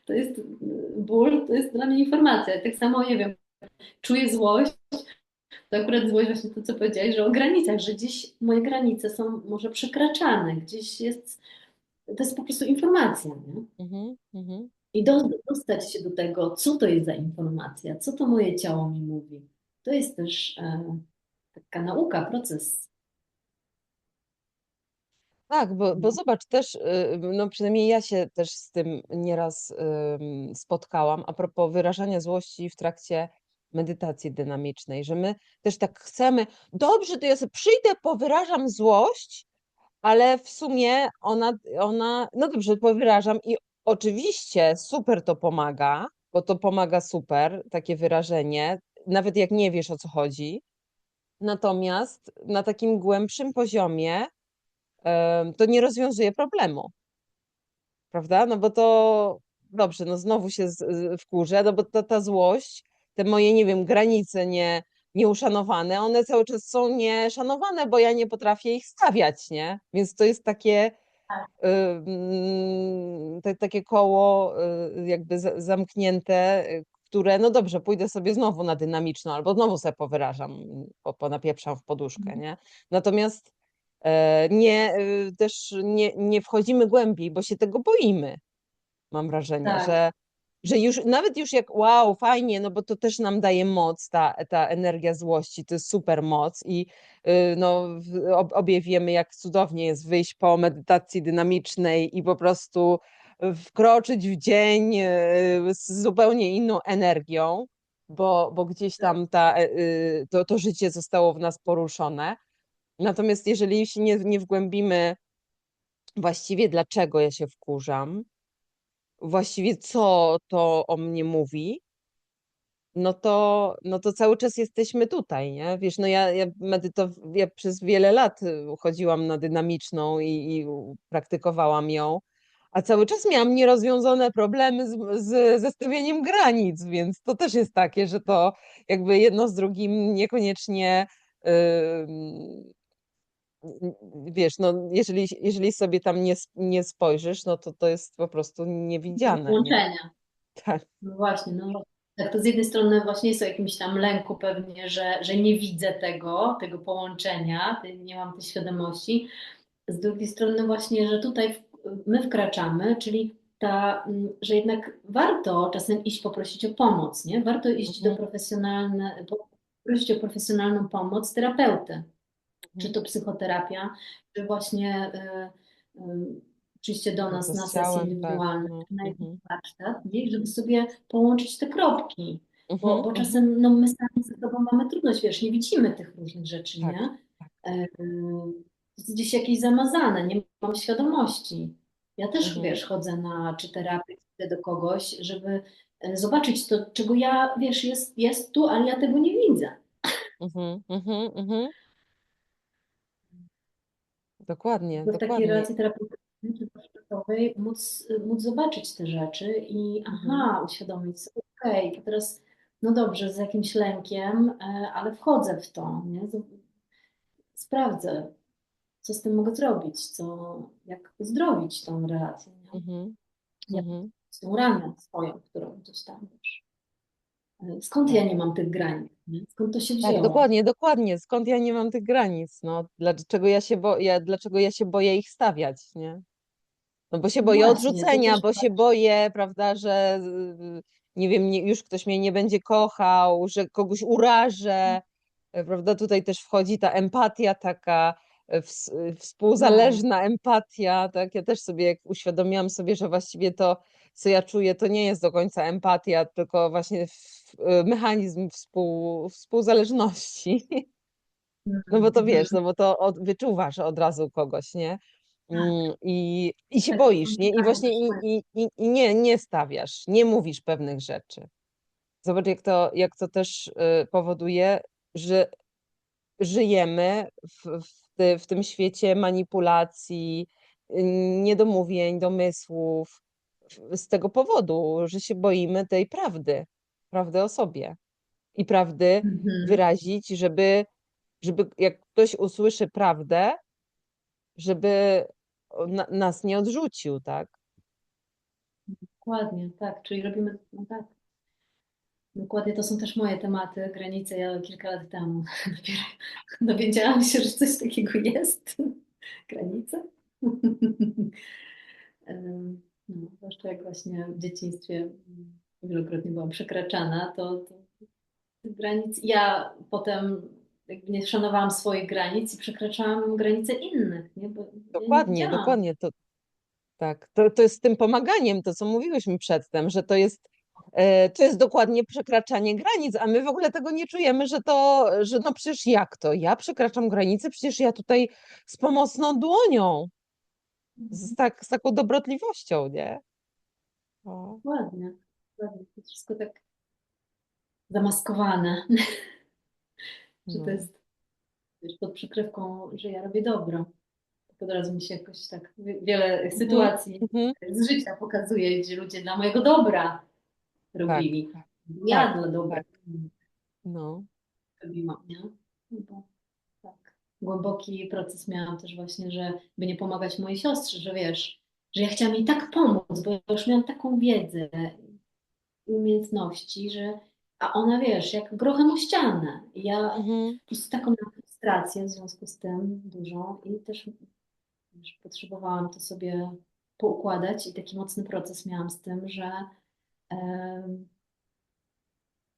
To jest ból, to jest dla mnie informacja. Tak samo, nie wiem, czuję złość, to akurat złość właśnie to, co powiedziałeś, że o granicach, że gdzieś moje granice są może przekraczane, gdzieś jest, to jest po prostu informacja, nie? Mhm, mhm. I dostać się do tego, co to jest za informacja, co to moje ciało mi mówi. To jest też taka nauka, proces. Tak, bo zobacz też, no przynajmniej ja się też z tym nieraz spotkałam a propos wyrażania złości w trakcie medytacji dynamicznej, że my też tak chcemy, dobrze, to ja sobie przyjdę, powyrażam złość, ale w sumie no dobrze, powyrażam i oczywiście super to pomaga, bo to pomaga super, takie wyrażenie, nawet jak nie wiesz o co chodzi. Natomiast na takim głębszym poziomie to nie rozwiązuje problemu, prawda? No bo to dobrze, no znowu się wkurzę, no bo ta złość, te moje, nie wiem, granice nieuszanowane, one cały czas są nieszanowane, bo ja nie potrafię ich stawiać, nie? Więc to jest takie, takie koło jakby zamknięte, które, no dobrze, pójdę sobie znowu na dynamiczną, albo znowu sobie powyrażam, ponapieprzam w poduszkę, nie? Natomiast też nie wchodzimy głębiej, bo się tego boimy, mam wrażenie, Tak, że już nawet już jak wow, fajnie, no bo to też nam daje moc, ta energia złości, to jest super moc i no, obie wiemy, jak cudownie jest wyjść po medytacji dynamicznej i po prostu wkroczyć w dzień z zupełnie inną energią, bo gdzieś tam to życie zostało w nas poruszone. Natomiast jeżeli się nie wgłębimy właściwie dlaczego ja się wkurzam, właściwie co to o mnie mówi, no to cały czas jesteśmy tutaj, nie? Wiesz, no ja przez wiele lat chodziłam na dynamiczną i praktykowałam ją, a cały czas miałam nierozwiązane problemy ze stawianiem granic, więc to też jest takie, że to jakby jedno z drugim niekoniecznie wiesz, no jeżeli sobie tam nie spojrzysz, no to jest po prostu niewidziane, nie? połączenia. Tak. No właśnie, no. Tak, to z jednej strony właśnie jest o jakimś tam lęku pewnie, że nie widzę tego połączenia, nie mam tej świadomości. Z drugiej strony właśnie, że tutaj my wkraczamy, czyli że jednak warto czasem iść poprosić o pomoc, nie? Warto iść Mhm, prosić o profesjonalną pomoc terapeuty, czy mhm. to psychoterapia, czy właśnie przyjście do No nas to z na sesję ciałem, tak. indywidualną, Mhm, czy na jakiś mhm, warsztat, nie? Żeby sobie połączyć te kropki, mhm, bo mhm. czasem no, my sami ze sobą mamy trudność, wiesz, nie widzimy tych różnych rzeczy, Tak, nie? tak. To jest gdzieś jakieś zamazane, nie mam świadomości. Ja też, Mhm, wiesz, chodzę na czy terapię, idę do kogoś, żeby zobaczyć to, czego ja, wiesz, jest tu, ale ja tego nie widzę. mhm, mhm, mhm. Dokładnie, W takiej dokładnie. relacji terapeutycznej czy warsztatowej móc zobaczyć te rzeczy i Mhm, aha, uświadomić sobie, okej, to teraz, no dobrze, z jakimś lękiem, ale wchodzę w to, nie? Sprawdzę, co z tym mogę zrobić, jak uzdrowić tą relację, nie? mhm, Jak mhm. z tą ranę swoją, którą gdzieś tam, wiesz. Skąd ja nie mam tych granic? Nie? Skąd to się Tak, wzięło? dokładnie, dokładnie. Skąd ja nie mam tych granic? No, dlaczego ja się boję ich stawiać, nie? No bo się No boję właśnie, to odrzucenia, też bo się boję, prawda, że nie wiem, już ktoś mnie nie będzie kochał, że kogoś urażę, prawda? Tutaj też wchodzi ta empatia taka, no, współzależna empatia, tak? Ja też sobie jak uświadomiłam sobie, że właściwie to, co ja czuję, to nie jest do końca empatia, tylko właśnie mechanizm współzależności. No bo to wiesz, mhm. no bo to wyczuwasz od razu kogoś, nie? Tak, I się tak, to są boisz, nie? I pytania właśnie też moje. nie stawiasz, nie mówisz pewnych rzeczy. Zobacz, jak to też powoduje, że żyjemy w tym świecie manipulacji, niedomówień, domysłów, z tego powodu, że się boimy tej prawdy o sobie i prawdy Mhm. wyrazić, żeby jak ktoś usłyszy prawdę, żeby nas nie odrzucił, tak? Dokładnie, tak, czyli robimy, no tak, dokładnie to są też moje tematy, granice. Ja kilka lat temu dopiero dowiedziałam się, że coś takiego jest. Granice? No, zwłaszcza jak właśnie w dzieciństwie wielokrotnie byłam przekraczana, to tych granic. Ja potem jakby nie szanowałam swoich granic i przekraczałam granice innych, nie? Bo ja nie Dokładnie, widziałam. dokładnie to tak. To jest z tym pomaganiem, to co mówiłyśmy przedtem, że to jest dokładnie przekraczanie granic, a my w ogóle tego nie czujemy, że no przecież jak to? Ja przekraczam granicę, przecież ja tutaj z pomocną dłonią, z taką dobrotliwością, nie? O, Dokładnie. Dokładnie. To jest wszystko tak zamaskowane, że to no. jest wiesz, pod przykrywką, że ja robię dobro. Tak od razu mi się jakoś tak wiele Mhm, sytuacji mhm. z życia pokazuje, gdzie ludzie dla mojego dobra Tak, robili. Ja tak, dla dobra tak. No. robiłam, nie? No bo tak. Głęboki proces miałam też właśnie, że by nie pomagać mojej siostrze, że wiesz, że ja chciałam jej tak pomóc, bo ja już miałam taką wiedzę i umiejętności, że a ona wiesz, jak grochem o ścianę. I ja Mhm, po prostu taką miałam frustrację w związku z tym dużą i też wiesz, potrzebowałam to sobie poukładać i taki mocny proces miałam z tym, że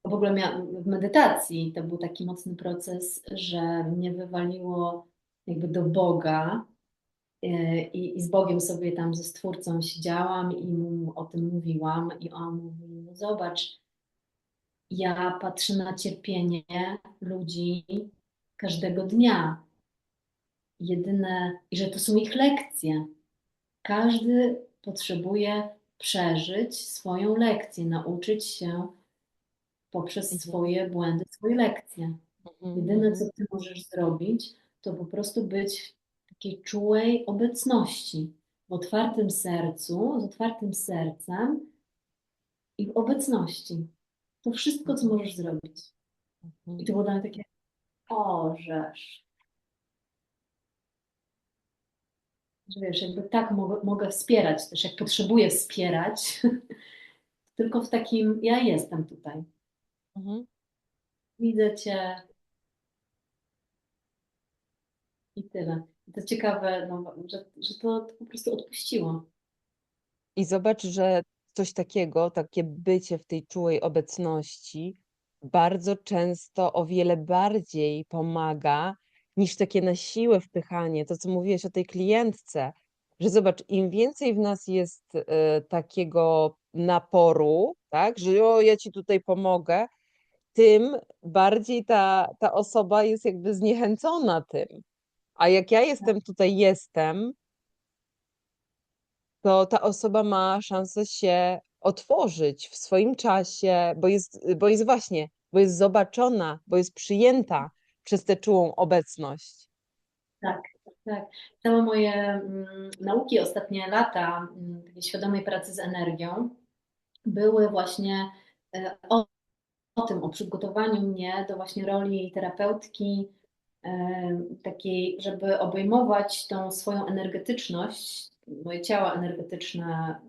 w ogóle miałam w medytacji to był taki mocny proces, że mnie wywaliło jakby do Boga i z Bogiem sobie tam ze Stwórcą siedziałam i mu o tym mówiłam i on mówi, no zobacz, ja patrzę na cierpienie ludzi każdego dnia. Jedyne, i że to są ich lekcje. Każdy potrzebuje przeżyć swoją lekcję, nauczyć się poprzez mhm, swoje błędy, swoje lekcje. mhm, Jedyne, co mhm, ty możesz zrobić, to po prostu być w takiej czułej obecności, w otwartym sercu, z otwartym sercem i w obecności. To wszystko, co mhm, możesz zrobić. I mhm, to było dla mnie takie, o, że wiesz, jakby tak mogę wspierać też, jak potrzebuję wspierać, tylko w takim, ja jestem tutaj, mhm. widzę cię i tyle. I to ciekawe, no, że to po prostu odpuściło. I zobacz, że coś takiego, takie bycie w tej czułej obecności bardzo często o wiele bardziej pomaga niż takie na siłę wpychanie. To, co mówiłeś o tej klientce, że zobacz, im więcej w nas jest takiego naporu, tak, że o, ja ci tutaj pomogę, tym bardziej ta osoba jest jakby zniechęcona tym. A jak ja jestem, to ta osoba ma szansę się otworzyć w swoim czasie, bo jest zobaczona, bo jest przyjęta przez tę czułą obecność. Tak, tak. Całe moje nauki ostatnie lata takiej świadomej pracy z energią były właśnie o tym, o przygotowaniu mnie do właśnie roli terapeutki, takiej, żeby obejmować tą swoją energetyczność, moje ciało energetyczne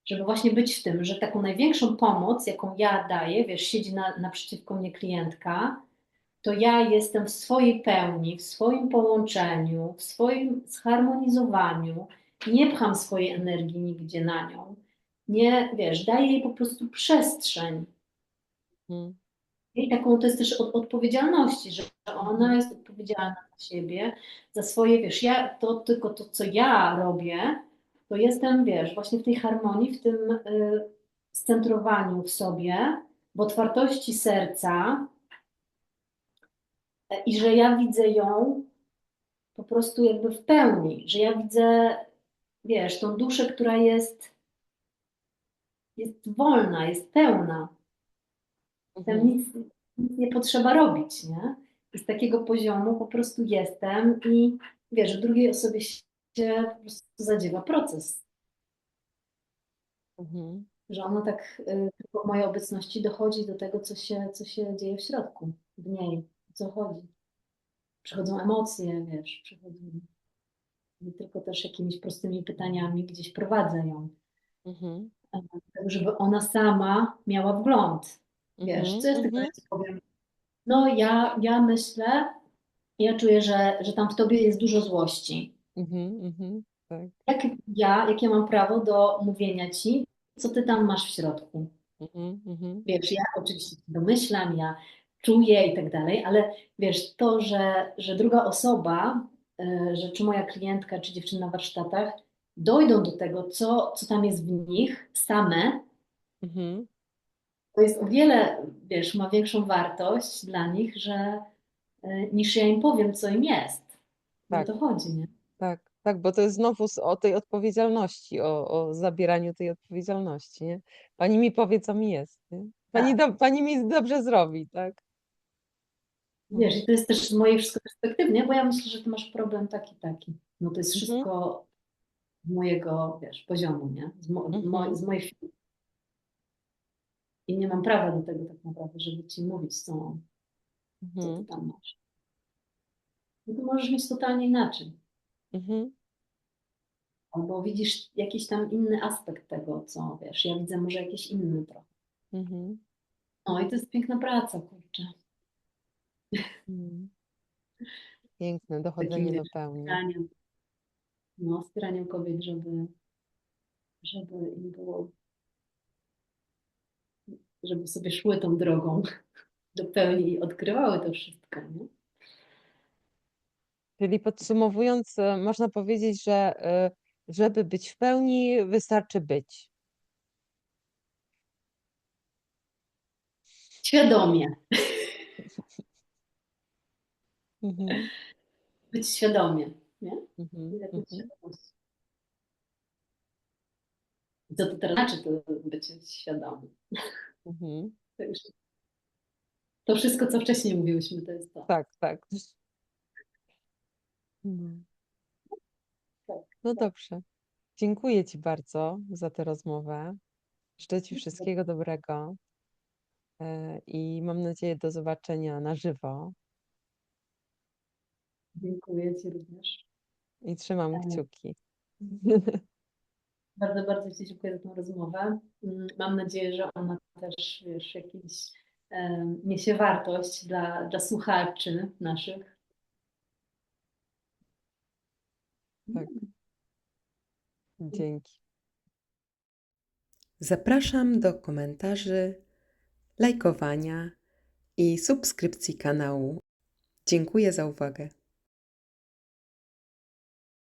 żeby właśnie być w tym, że taką największą pomoc, jaką ja daję, wiesz, siedzi naprzeciwko mnie klientka, to ja jestem w swojej pełni, w swoim połączeniu, w swoim zharmonizowaniu, nie pcham swojej energii nigdzie na nią, nie, wiesz, daję jej po prostu przestrzeń. Mhm. I taką to jest też odpowiedzialności, że ona Mhm. jest odpowiedzialna za siebie, za swoje, wiesz, ja to tylko to, co ja robię, to jestem, wiesz, właśnie w tej harmonii, w tym scentrowaniu w sobie, w otwartości serca i że ja widzę ją po prostu jakby w pełni, że ja widzę, wiesz, tą duszę, która jest wolna, jest pełna. Tam Mhm. nic nie potrzeba robić, nie? I z takiego poziomu po prostu jestem i wiesz, w drugiej osobie się po prostu zadziewa proces, Mhm. że ona tak tylko w mojej obecności dochodzi do tego, co się dzieje w środku, w niej, o co chodzi. Przychodzą emocje, wiesz, przychodzi nie tylko też jakimiś prostymi pytaniami, gdzieś prowadzę ją, Mhm. tak żeby ona sama miała wgląd. Wiesz, Mhm. co jest tylko, ja Mhm. ci powiem, no ja myślę, ja czuję, że tam w tobie jest dużo złości. Mhm. Mhm. Tak. Jakie mam prawo do mówienia ci, co ty tam masz w środku? Mhm. Mhm. Wiesz, ja oczywiście się domyślam, ja czuję i tak dalej, ale wiesz, to, że druga osoba, że czy moja klientka, czy dziewczyna na warsztatach dojdą do tego, co tam jest w nich same, Mhm. to jest o wiele, wiesz, ma większą wartość dla nich, niż ja im powiem, co im jest. I o Tak. to chodzi, nie? Tak, tak, bo to jest znowu o tej odpowiedzialności, o zabieraniu tej odpowiedzialności, nie? Pani mi powie, co mi jest, nie? Tak. Pani mi dobrze zrobi, tak? Wiesz, No. i to jest też z mojej wszystko perspektywnie, bo ja myślę, że ty masz problem taki, taki. No to jest Mhm. wszystko z mojego, wiesz, poziomu, nie? Mhm. Z mojej chwili. I nie mam prawa do tego tak naprawdę, żeby ci mówić, co ty Mhm. tam masz. No to możesz mieć totalnie inaczej. Mhm. Albo widzisz jakiś tam inny aspekt tego, co wiesz. Ja widzę może jakiś inny trochę. Mhm. No i to jest piękna praca, kurczę. Mhm. Piękne Takim, dochodzenie do wiesz, pełni. wspieraniem, no, wspieraniem kobiet, żeby im było, żeby sobie szły tą drogą do pełni i odkrywały to wszystko, nie? Czyli podsumowując, można powiedzieć, że żeby być w pełni, wystarczy być. Świadomie, Mhm. być świadomie, nie? Mhm. Ile być Mhm. świadomości. Co to teraz znaczy, to bycie świadomym? Mhm. To, już, to wszystko, co wcześniej mówiłyśmy, to jest to. Tak, tak. No. Tak, No tak. dobrze. Dziękuję Ci bardzo za tę rozmowę. Życzę Ci wszystkiego dobrego i mam nadzieję do zobaczenia na żywo Dziękuję Ci również. i trzymam E, kciuki. Bardzo, bardzo Ci dziękuję za tę rozmowę. Mam nadzieję, że ona też, wiesz, niesie wartość dla słuchaczy naszych. Tak, dzięki. Zapraszam do komentarzy, lajkowania i subskrypcji kanału. Dziękuję za uwagę.